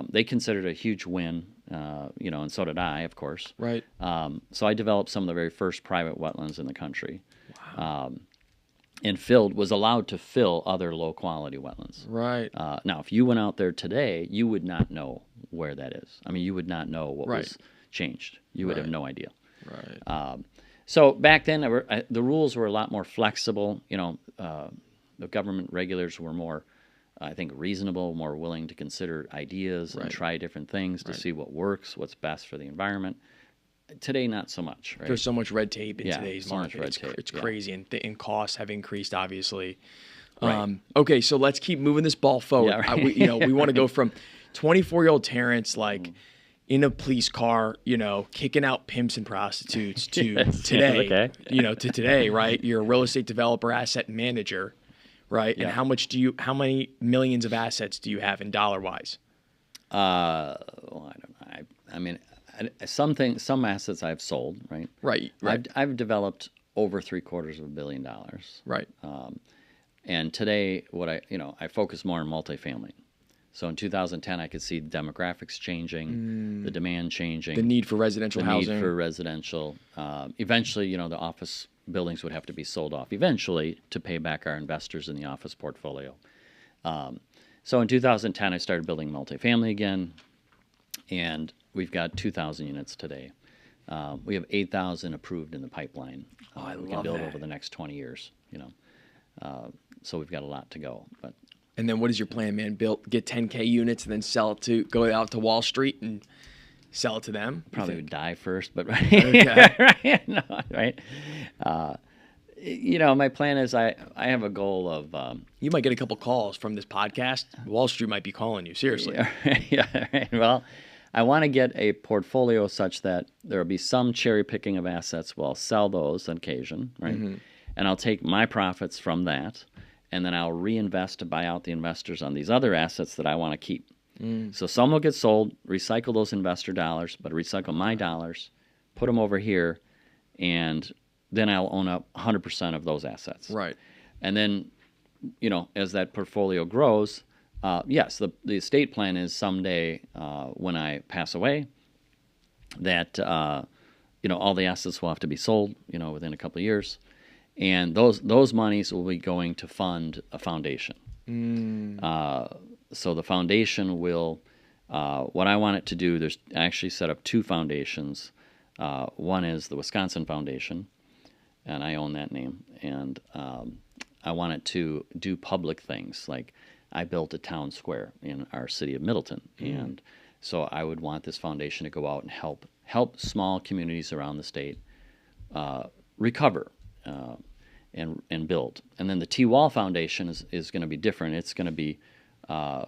They considered it a huge win, and so did I, of course. Right. So I developed some of the very first private wetlands in the country. Wow. And was allowed to fill other low-quality wetlands. Right. Now, if you went out there today, you would not know where that is. I mean, you would not know what was changed. You would have no idea. Right. So back then, the rules were a lot more flexible. The government regulators were more, I think, reasonable, more willing to consider ideas and try different things to see what works, what's best for the environment. Today, not so much. Right? There's so much red tape in today's so market. Much red tape. It's crazy, and costs have increased, obviously. Right. Okay, so let's keep moving this ball forward. Yeah, right. We want to go from 24-year-old Terrence, in a police car, kicking out pimps and prostitutes to today. To today, right? You're a real estate developer, asset manager, right? Yeah. And how many millions of assets do you have in dollar-wise? I don't know. I mean, some assets I've sold, right? Right. I've developed over $750 million. Right. And today, I focus more on multifamily. So in 2010, I could see the demographics changing, the demand changing, the need for residential housing. Need for residential. Eventually, the office buildings would have to be sold off eventually to pay back our investors in the office portfolio. So in 2010, I started building multifamily again, and we've got 2,000 units today. We have 8,000 approved in the pipeline. We can build over the next 20 years. So we've got a lot to go. And then what is your plan, man? Get 10K units and then go out to Wall Street and sell it to them? Probably would die first, but Okay. right. My plan is I have a goal of. You might get a couple calls from this podcast. Wall Street might be calling you. Seriously. Yeah. Right. Well, I want to get a portfolio such that there will be some cherry picking of assets. Well, I'll sell those on occasion, right? Mm-hmm. And I'll take my profits from that, and then I'll reinvest to buy out the investors on these other assets that I want to keep. So some will get sold, recycle those investor dollars, but recycle my dollars, put them over here, and then I'll own up 100% of those assets. Right. And then, as that portfolio grows, yes, the estate plan is someday when I pass away that, all the assets will have to be sold, within a couple of years. And those monies will be going to fund a foundation. So the foundation will, what I want it to do, I actually set up two foundations. One is the Wisconsin Foundation, and I own that name. And I want it to do public things. Like I built a town square in our city of Middleton. And so I would want this foundation to go out and help small communities around the state recover and build. And then the T. Wall Foundation is going to be different. It's going to be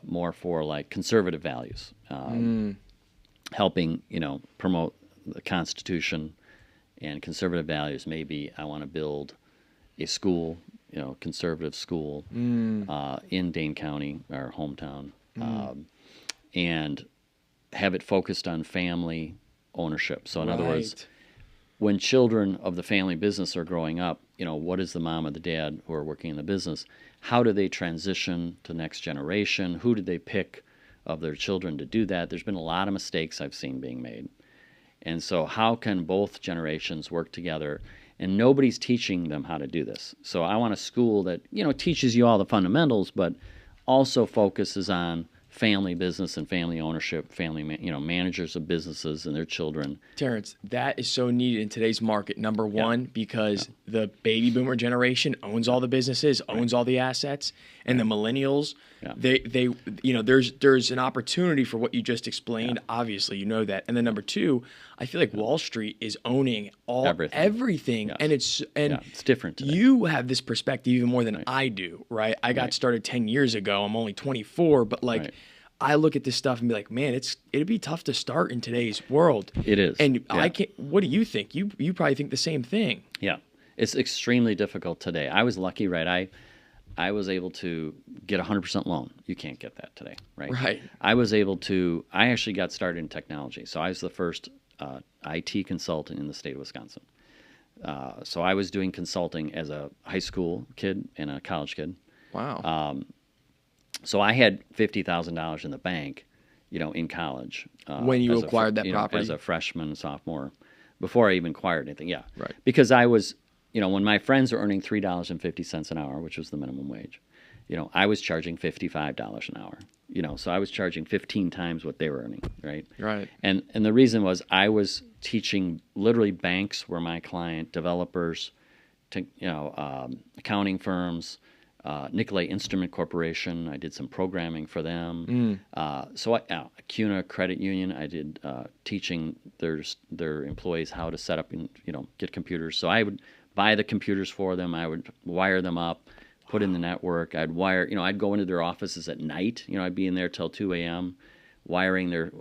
more for like conservative values, helping promote the Constitution and conservative values. Maybe I want to build a school, conservative school in Dane County, our hometown, and have it focused on family ownership. So in other words, when children of the family business are growing up, what is the mom or the dad who are working in the business? How do they transition to the next generation? Who did they pick of their children to do that? There's been a lot of mistakes I've seen being made. And so how can both generations work together? And nobody's teaching them how to do this. So I want a school that, teaches you all the fundamentals, but also focuses on family business and family ownership, family, managers of businesses and their children. Terrence, that is so needed in today's market. Number one, because the baby boomer generation owns all the businesses, owns all the assets, and the millennials, they there's an opportunity for what you just explained. Obviously, that. And then number two, I feel like Wall Street is owning everything. Yes. And it's different today. You have this perspective even more than I do, right? I got started 10 years ago. I'm only 24, but I look at this stuff and be like, man, it'd be tough to start in today's world. It is. And I can't. What do you think? You probably think the same thing. Yeah, it's extremely difficult today. I was lucky, right? I was able to get a 100% loan. You can't get that today, right? Right. I actually got started in technology. So I was the first IT consultant in the state of Wisconsin. So I was doing consulting as a high school kid and a college kid. Wow. So I had $50,000 in the bank, in college. When you as acquired that property? As a freshman, sophomore, before I even acquired anything. Yeah. Right. Because I was, when my friends were earning $3.50 an hour, which was the minimum wage, I was charging $55 an hour. So I was charging 15 times what they were earning, right? Right. And the reason was I was teaching, literally banks were my client, developers, accounting firms, Nicolay Instrument Corporation. I did some programming for them. CUNA Credit Union. I did teaching their employees how to set up and get computers. So I would buy the computers for them. I would wire them up, put in the network. I'd wire. I'd go into their offices at night. I'd be in there till 2 a.m. wiring their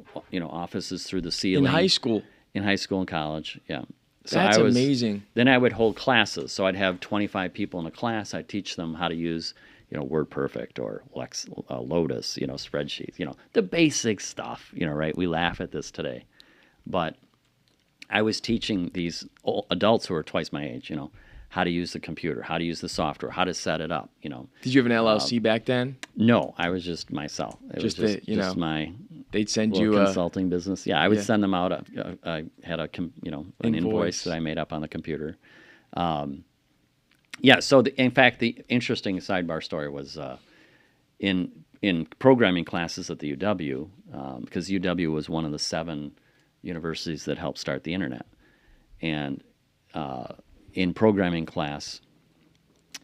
offices through the ceiling. In high school. In high school and college. Yeah. So That's amazing. Then I would hold classes. So I'd have 25 people in a class. I'd teach them how to use, WordPerfect or Lotus, spreadsheets, the basic stuff, right? We laugh at this today. But I was teaching these adults who are twice my age, how to use the computer, how to use the software, how to set it up, Did you have an LLC back then? No, I was just myself. It was just my they'd send you a consulting business. Yeah, I would send them out. I had an invoice that I made up on the computer. So in fact, the interesting sidebar story was in programming classes at the UW, because UW was one of the 7 universities that helped start the internet, and in programming class,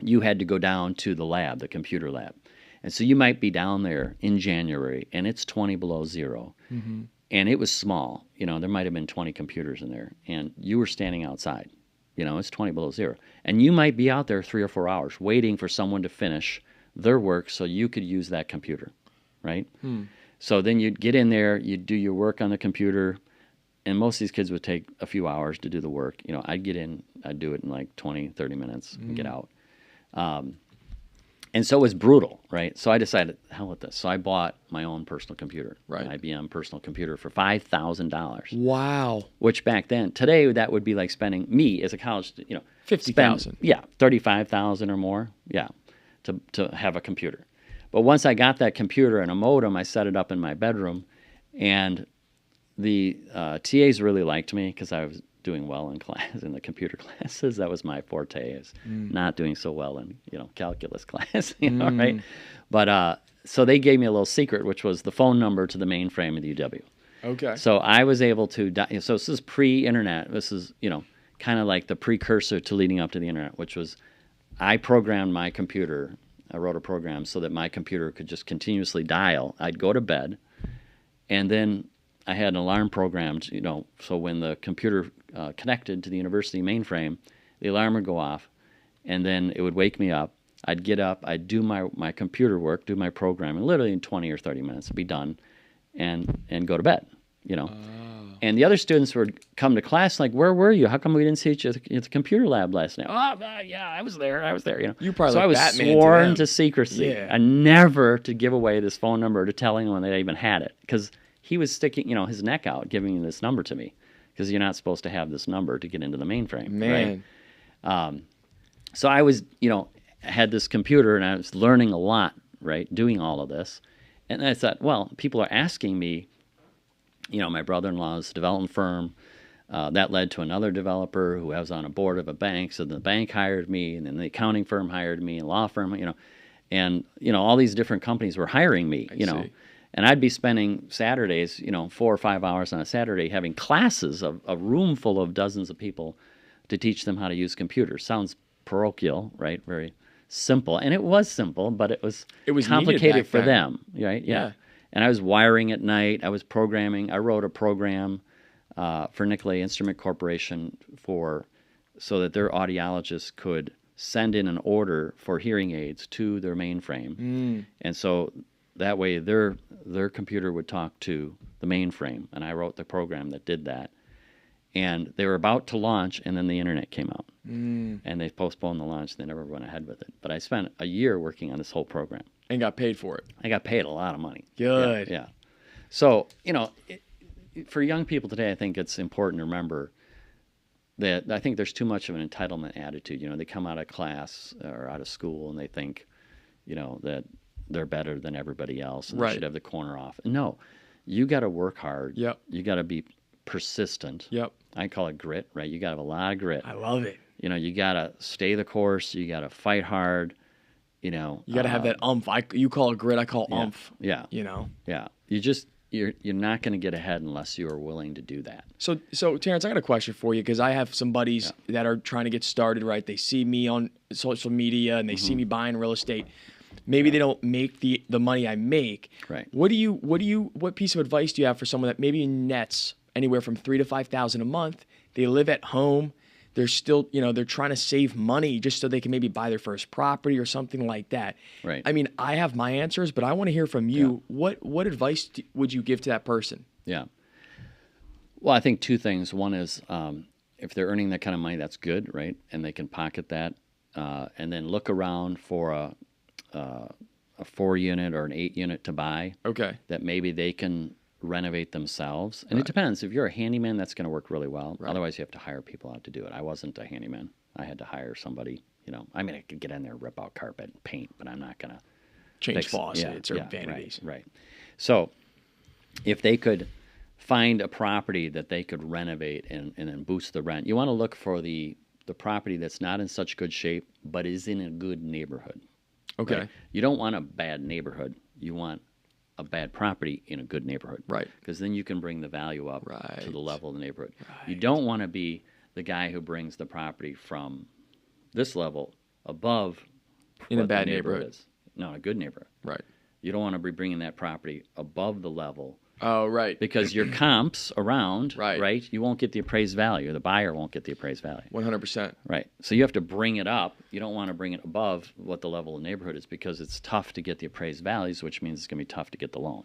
you had to go down to the lab, the computer lab. And so you might be down there in January, and it's 20 below zero. Mm-hmm. And it was small. There might have been 20 computers in there. And you were standing outside. It's 20 below zero. And you might be out there 3 or 4 hours waiting for someone to finish their work so you could use that computer, right? So then you'd get in there, you'd do your work on the computer, and most of these kids would take a few hours to do the work. I'd get in, I'd do it in like 20, 30 minutes and get out. And so it was brutal, right? So I decided, hell with this. So I bought my own personal computer, right? An IBM personal computer for $5,000. Wow! Which back then, today that would be like spending me as a college, $50,000. Yeah, $35,000 or more. Yeah, to have a computer. But once I got that computer and a modem, I set it up in my bedroom, and the TAs really liked me because I was doing well in class, in the computer classes. That was my forte, is not doing so well in calculus class, right? But so they gave me a little secret, which was the phone number to the mainframe of the UW. Okay. So I was able to. So this is pre-internet. This is kind of like the precursor to leading up to the internet, which was I programmed my computer. I wrote a program so that my computer could just continuously dial. I'd go to bed, and then I had an alarm programmed, so when the computer connected to the university mainframe, the alarm would go off, and then it would wake me up. I'd get up, I'd do my computer work, do my programming, literally in 20 or 30 minutes, it'd be done, and go to bed, Oh. And the other students would come to class like, where were you? How come we didn't see you at the computer lab last night? Oh, yeah, I was there. You probably so I was Batman sworn to secrecy. Yeah. And never to give away this phone number, to telling anyone that I even had it, because he was sticking, his neck out, giving this number to me, because you're not supposed to have this number to get into the mainframe. Man. Right? So I was, had this computer, and I was learning a lot, right, doing all of this. And I thought, well, people are asking me, my brother-in-law's development firm, that led to another developer who was on a board of a bank. So the bank hired me, and then the accounting firm hired me, and law firm, and, all these different companies were hiring me, I see. And I'd be spending Saturdays, 4 or 5 hours on a Saturday having classes of a room full of dozens of people to teach them how to use computers. Sounds parochial, right? Very simple. And it was simple, but it was complicated for them, right? Yeah. And I was wiring at night. I was programming. I wrote a program for Nicolay Instrument Corporation so that their audiologists could send in an order for hearing aids to their mainframe. And so that way their computer would talk to the mainframe, and I wrote the program that did that. And they were about to launch, and then the internet came out. And they postponed the launch. They never went ahead with it. But I spent a year working on this whole program. And got paid for it. I got paid a lot of money. Good. Yeah. So, for young people today, I think it's important to remember that I think there's too much of an entitlement attitude. They come out of class or out of school and they think, that they're better than everybody else and they should have the corner off. No, you got to work hard. Yep. You got to be persistent. Yep. I call it grit, right? You got to have a lot of grit. I love it. You got to stay the course. You got to fight hard. You got to have that umph. You call it grit. I call umph. Yeah. Yeah. You're not going to get ahead unless you are willing to do that. So Terrence, I got a question for you because I have some buddies that are trying to get started. Right? They see me on social media and they see me buying real estate. Maybe they don't make the money I make. Right. What piece of advice do you have for someone that maybe nets anywhere from $3,000 to $5,000 a month? They live at home. They're still, they're trying to save money just so they can maybe buy their first property or something like that. Right. I mean, I have my answers, but I want to hear from you. Yeah. What advice would you give to that person? Yeah. Well, I think two things. One is if they're earning that kind of money, that's good, right? And they can pocket that. And then look around for a 4-unit or an 8-unit to buy. Okay. That maybe they can renovate themselves. And it depends. If you're a handyman, that's going to work really well. Right. Otherwise, you have to hire people out to do it. I wasn't a handyman. I had to hire somebody. I could get in there, rip out carpet, and paint, but I'm not going to change faucets or vanities. Right. So if they could find a property that they could renovate and then boost the rent, you want to look for the property that's not in such good shape, but is in a good neighborhood. Okay. Right? You don't want a bad neighborhood. You want a bad property in a good neighborhood. Right. Because then you can bring the value up right. to the level of the neighborhood. Right. You don't want to be the guy who brings the property from this level above in a bad neighborhood. Is. No, a good neighborhood. Right. You don't want to be bringing that property above the level. Oh, right. Because your comps around, right, you won't get the appraised value. The buyer won't get the appraised value. 100%. Right. So you have to bring it up. You don't want to bring it above what the level of the neighborhood is because it's tough to get the appraised values, which means it's going to be tough to get the loan.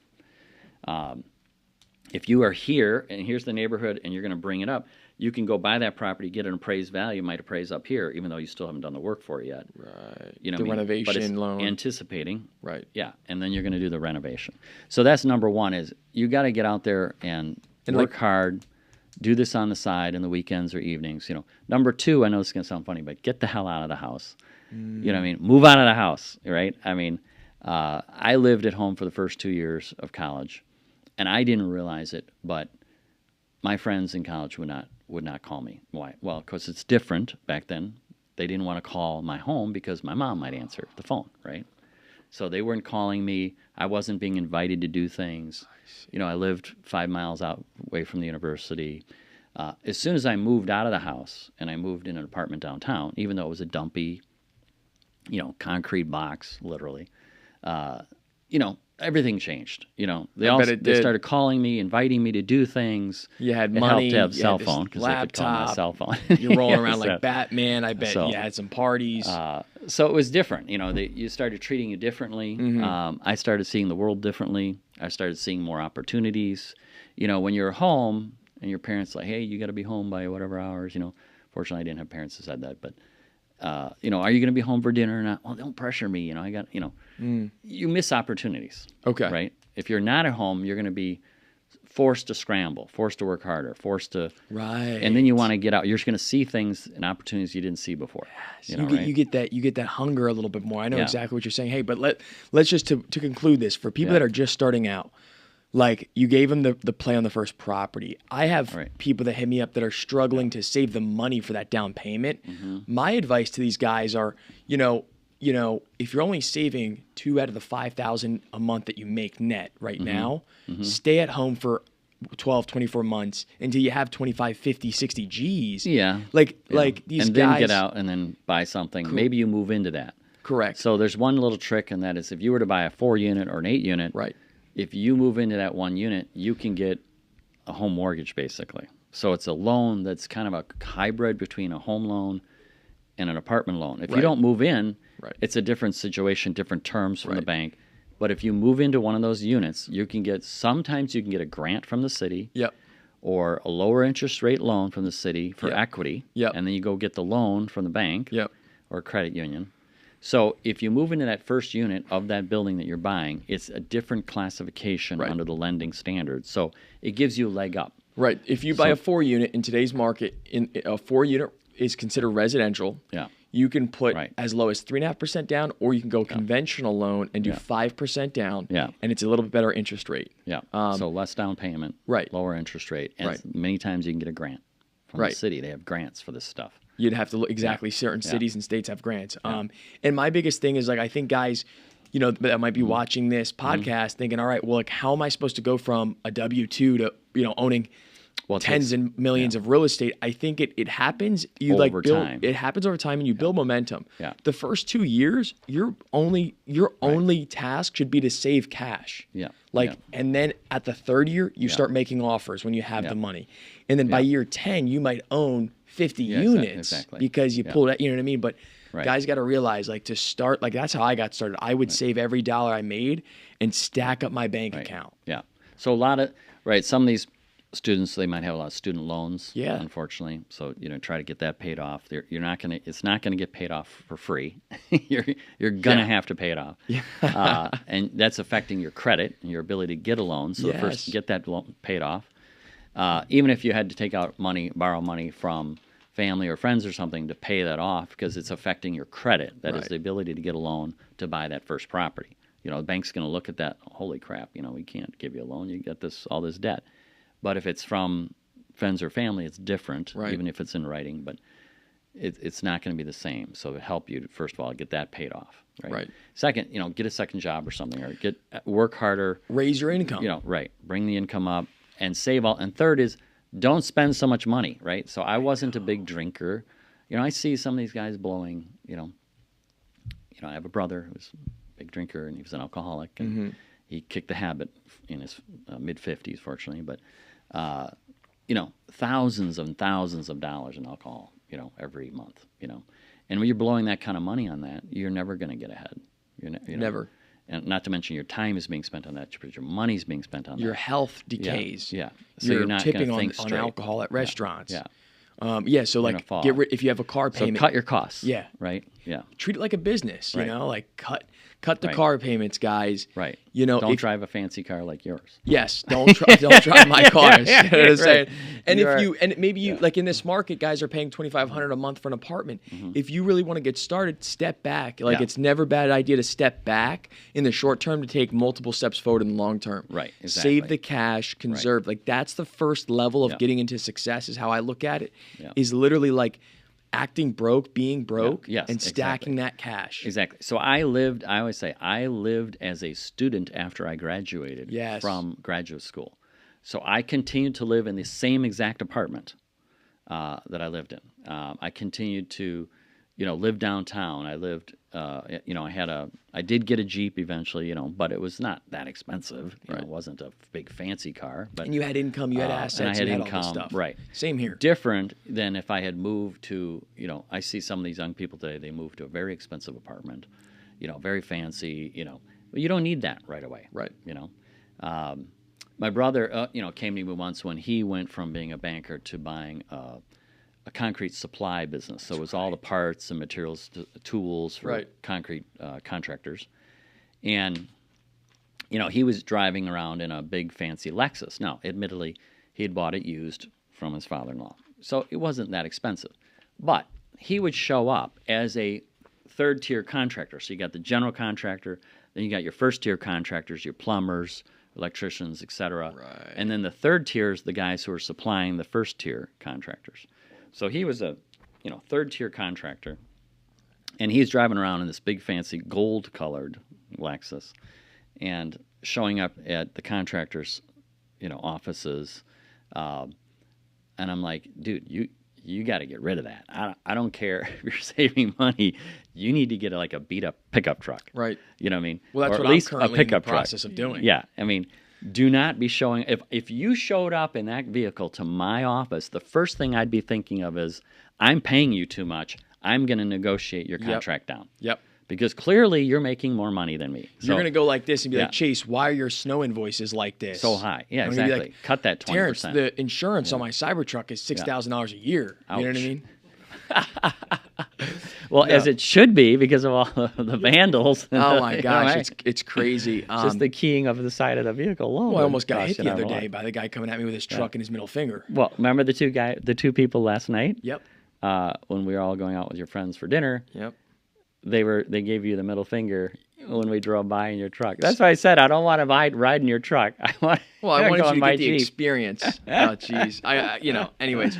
If you are here and here's the neighborhood and you're going to bring it up, you can go buy that property, get an appraised value, might appraise up here, even though you still haven't done the work for it yet. Right. The renovation but it's loan. Anticipating. Right. Yeah. And then you're going to do the renovation. So that's number one is you got to get out there and work hard, do this on the side in the weekends or evenings. Number two, I know this is going to sound funny, but get the hell out of the house. You know what I mean? Move out of the house, right? I mean, I lived at home for the first 2 years of college, and I didn't realize it, but my friends in college would not call me. Why? Well, because it's different back then. They didn't want to call my home because my mom might answer the phone, right? So they weren't calling me. I wasn't being invited to do things. I lived 5 miles out away from the university. As soon as I moved out of the house and I moved in an apartment downtown, even though it was a dumpy, concrete box, literally, everything changed. They started calling me, inviting me to do things. You had it money. Helped to have cell phone because they could call my cell phone. You're rolling around like Batman. I bet you had some parties. So it was different. You started treating you differently. Mm-hmm. I started seeing the world differently. I started seeing more opportunities. When you're home and your parents like, hey, you got to be home by whatever hours. Fortunately, I didn't have parents that said that, but. Are you going to be home for dinner or not? Well, don't pressure me. You miss opportunities. Okay. Right? If you're not at home, you're going to be forced to scramble, forced to work harder, forced to. Right. And then you want to get out. You're just going to see things and opportunities you didn't see before. Yes. You get that hunger a little bit more. I know exactly what you're saying. Hey, but let's just to conclude this for people that are just starting out. Like, you gave them the play on the first property. I have people that hit me up that are struggling to save the money for that down payment. Mm-hmm. My advice to these guys are, if you're only saving 2 out of the 5,000 a month that you make net right now, stay at home for 12, 24 months until you have 25, 50, 60 G's. Yeah. Like these and guys. And then get out and then buy something. Maybe you move into that. Correct. So there's one little trick, and that is if you were to buy a 4-unit or an 8-unit. Right. If you move into that 1 unit, you can get a home mortgage, basically. So it's a loan that's kind of a hybrid between a home loan and an apartment loan. If you don't move in, it's a different situation, different terms from the bank. But if you move into one of those units, sometimes you can get a grant from the city. Yep. Or a lower interest rate loan from the city for equity. Yep. And then you go get the loan from the bank. Yep. Or credit union. So if you move into that first unit of that building that you're buying, it's a different classification Right. under the lending standards. So it gives you a leg up. Right. If you buy a 4-unit in today's market, a 4-unit is considered residential. Yeah. You can put Right. as low as 3.5% down, or you can go conventional loan and do 5% down. Yeah. And it's a little bit better interest rate. Yeah. So less down payment, Right. lower interest rate, and Right. many times you can get a grant from Right. the city. They have grants for this stuff. You'd have to look exactly. Certain cities and states have grants. And my biggest thing is, like, I think guys, that might be watching this podcast thinking, all right, well, like, how am I supposed to go from a W-2 to, owning tens and millions of real estate? I think it happens. You Over build. time. It happens over time, and you build momentum. Yeah. The first 2 years, your only task should be to save cash. Yeah. And then at the 3rd year, you start making offers when you have the money, and then by year 10, you might own 50 units because you pulled it. You know what I mean? But guys got to realize, like, to start, like, that's how I got started. I would save every dollar I made and stack up my bank account. Yeah. So a lot of some of these students, they might have a lot of student loans. Yeah. Unfortunately, so try to get that paid off. You're not gonna. It's not gonna get paid off for free. you're gonna have to pay it off. Yeah. And that's affecting your credit and your ability to get a loan. So first, get that loan paid off. Even if you had to borrow money from family or friends or something to pay that off, because it's affecting your credit. That is the ability to get a loan to buy that first property. The bank's going to look at that. Holy crap! We can't give you a loan. You get all this debt. But if it's from friends or family, it's different. Even if it's in writing, but it's not going to be the same. So to help you, first of all, get that paid off. Right. Second, get a second job or something, or work harder. Raise your income. Bring the income up and save all. And third is, don't spend so much money. Right. So I wasn't a big drinker. I see some of these guys blowing. I have a brother who's a big drinker, and he was an alcoholic, and he kicked the habit in his mid-50s, fortunately. But thousands and thousands of dollars in alcohol, every month, and when you're blowing that kind of money on that, you're never going to get ahead. Never. And not to mention your time is being spent on that, but your money's being spent on that. Your health decays. Yeah. So you're you're not tipping going to think on straight. alcohol at restaurants. Yeah. So like get rid if you have a car payment. So cut your costs. Yeah. Right. Yeah. Treat it like a business. Right. Like cut the car payments, guys. Right. Don't drive a fancy car like yours. Yes. Don't drive my cars. You know what I'm saying? And maybe you like in this market, guys are paying $2,500 a month for an apartment. If you really want to get started, step back. Like it's never a bad idea to step back in the short term to take multiple steps forward in the long term. Right. Exactly. Save the cash, conserve. Like that's the first level of getting into success. Is how I look at it. Is literally like acting broke, being broke, and stacking that cash. Exactly. So I always say, I lived as a student after I graduated from graduate school. So I continued to live in the same exact apartment that I lived in. I continued to, live downtown. I lived, I did get a Jeep eventually, but it was not that expensive. It wasn't a big fancy car. But and you had income, you had assets, and I had income, income, all this stuff. Right? Same here. Different than if I had moved to, I see some of these young people today. They move to a very expensive apartment, very fancy. But you don't need that right away. Right. My brother, came to me once when he went from being a banker to buying a concrete supply business. So it was all the parts and materials, tools for concrete contractors. And, he was driving around in a big fancy Lexus. Now, admittedly, he had bought it used from his father-in-law. So it wasn't that expensive. But he would show up as a third-tier contractor. So you got the general contractor, then you got your first-tier contractors, your plumbers, electricians, etc. Right. And then the third tier is the guys who are supplying the first-tier contractors. So he was a, third-tier contractor, and he's driving around in this big fancy gold-colored Lexus, and showing up at the contractors, offices, and I'm like, dude, you got to get rid of that. I don't care if you're saving money. You need to get a beat-up pickup truck. Right. You know what I mean? Well, that's or what at least I'm currently a pickup in the process of doing. Yeah. I mean, do not be showing if you showed up in that vehicle to my office, the first thing I'd be thinking of is, I'm paying you too much. I'm going to negotiate your contract down. Yep. Because clearly you're making more money than me. So, you're going to go like this and be like, Chase, why are your snow invoices like this? So high. Yeah, exactly. Like, cut that 20%. Terrence, the insurance on my Cybertruck is $6,000 a year. Ouch. You know what I mean? Well, as it should be because of all the vandals. Oh my gosh, it's crazy. Just the keying of the side of the vehicle alone. Well, I almost got hit the other day by the guy coming at me with his truck and his middle finger. Well, remember the two people last night? Yep. When we were all going out with your friends for dinner. Yep. They gave you the middle finger when we drove by in your truck. That's why I said I don't want to ride in your truck. I wanted you to get the Jeep. experience. Oh, jeez. Anyways.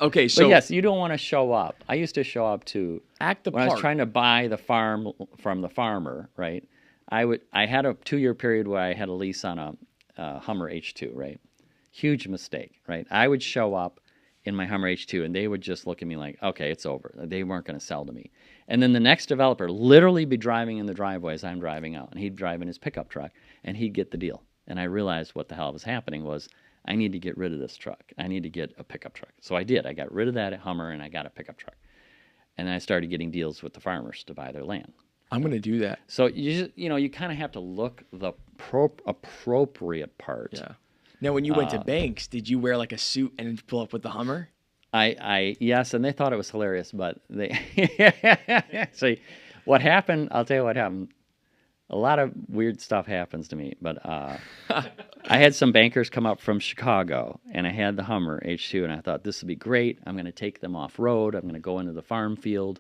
Okay, so. But yes, you don't want to show up. I used to show up to act the when part. I was trying to buy the farm from the farmer, right? I had a 2-year period where I had a lease on a Hummer H2, right? Huge mistake, right? I would show up in my Hummer H2 and they would just look at me like, okay, it's over. They weren't going to sell to me. And then the next developer literally be driving in the driveway as I'm driving out, and he'd drive in his pickup truck, and he'd get the deal. And I realized what the hell was happening was I need to get rid of this truck. I need to get a pickup truck. So I did. I got rid of that Hummer, and I got a pickup truck. And then I started getting deals with the farmers to buy their land. I'm going to do that. So you kind of have to look the appropriate part. Yeah. Now, when you went to Banks, did you wear like a suit and pull up with the Hummer? Yes, and they thought it was hilarious, but they so what happened, I'll tell you what happened. A lot of weird stuff happens to me, but I had some bankers come up from Chicago, and I had the Hummer H2, and I thought this would be great. I'm going to take them off-road. I'm going to go into the farm field,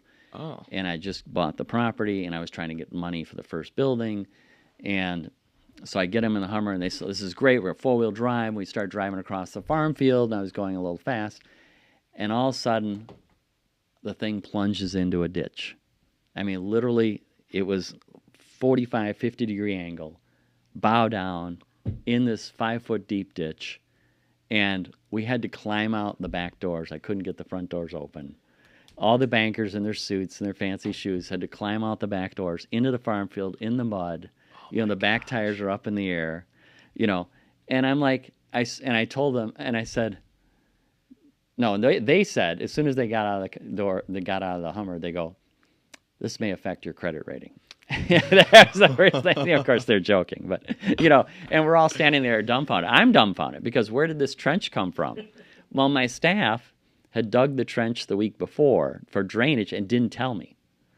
and I just bought the property, and I was trying to get money for the first building, and so I get them in the Hummer, and they said, this is great. We're four-wheel drive. We start driving across the farm field, and I was going a little fast. And all of a sudden, the thing plunges into a ditch. I mean, literally, it was 45, 50-degree angle, bow down in this 5-foot deep ditch. And we had to climb out the back doors. I couldn't get the front doors open. All the bankers in their suits and their fancy shoes had to climb out the back doors into the farm field in the mud. The back tires are up in the air, And I'm like, I told them, and I said, no, and they said, as soon as they got out of the door, they got out of the Hummer, they go, this may affect your credit rating. That was the first thing. Of course, they're joking, but, and we're all standing there dumbfounded. I'm dumbfounded because where did this trench come from? Well, my staff had dug the trench the week before for drainage and didn't tell me.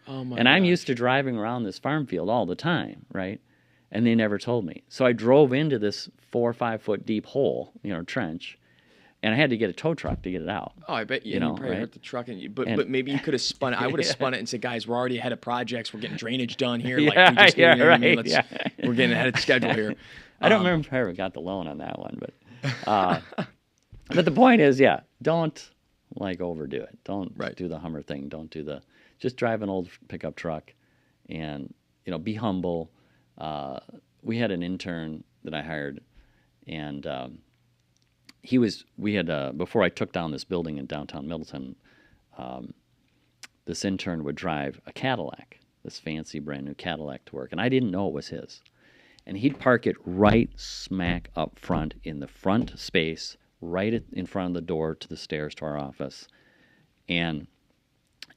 Oh my and I'm used to driving around this farm field all the time, right? And they never told me. So I drove into this 4 or 5 foot deep hole, trench. And I had to get a tow truck to get it out. Oh, I bet you probably hurt the truck. But maybe you could have spun it. I would have spun it and said, guys, we're already ahead of projects. We're getting drainage done here. We're getting ahead of schedule here. I don't remember if I ever got the loan on that one. But the point is, don't overdo it. Don't do the Hummer thing. Don't do just drive an old pickup truck and, be humble. We had an intern that I hired, and before I took down this building in downtown Middleton, this intern would drive a Cadillac, this fancy brand new Cadillac to work, and I didn't know it was his. And he'd park it right smack up front in the front space, right in front of the door to the stairs to our office. And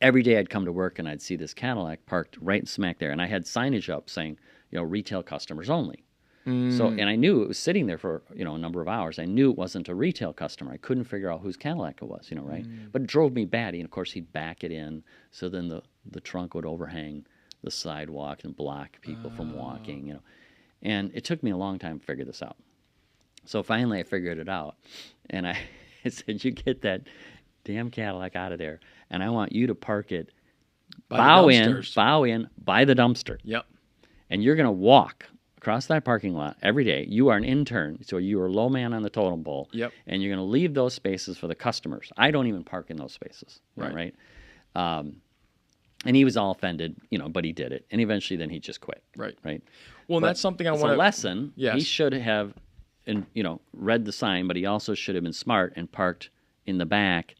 every day I'd come to work and I'd see this Cadillac parked right smack there, and I had signage up saying, retail customers only. So, and I knew it was sitting there for, a number of hours. I knew it wasn't a retail customer. I couldn't figure out whose Cadillac it was, right? But it drove me batty. And, of course, he'd back it in. So then the trunk would overhang the sidewalk and block people from walking, And it took me a long time to figure this out. So finally I figured it out. And I said, you get that damn Cadillac out of there. And I want you to park it, bow in by the dumpster. Yep. And you're going to walk across that parking lot every day. You are an intern, so you are a low man on the totem pole. Yep. And you're going to leave those spaces for the customers. I don't even park in those spaces. Right. And he was all offended, but he did it. And eventually then he just quit. Right. Right. Well, that's something I want to... It's a lesson. Yes. He should have, read the sign, but he also should have been smart and parked in the back,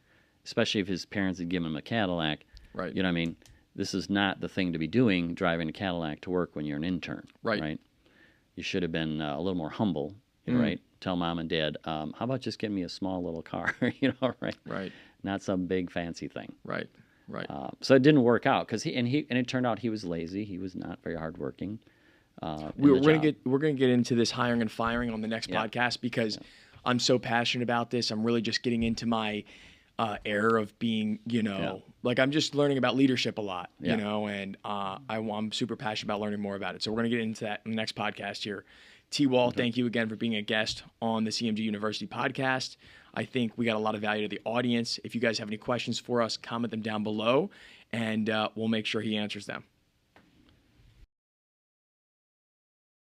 especially if his parents had given him a Cadillac. Right. You know what I mean? This is not the thing to be doing, driving a Cadillac to work when you're an intern. Right. You should have been a little more humble, right? Tell mom and dad, how about just getting me a small little car, right? Right. Not some big fancy thing. Right. So it didn't work out because it turned out he was lazy. He was not very hardworking. We're gonna get into this hiring and firing on the next podcast because I'm so passionate about this. I'm really just getting into my air of being, Yeah. like I'm just learning about leadership a lot, Yeah. and I'm super passionate about learning more about it. So we're going to get into that in the next podcast here. T. Wall, thank you again for being a guest on the CMG University podcast. I think we got a lot of value to the audience. If you guys have any questions for us, comment them down below, and we'll make sure he answers them.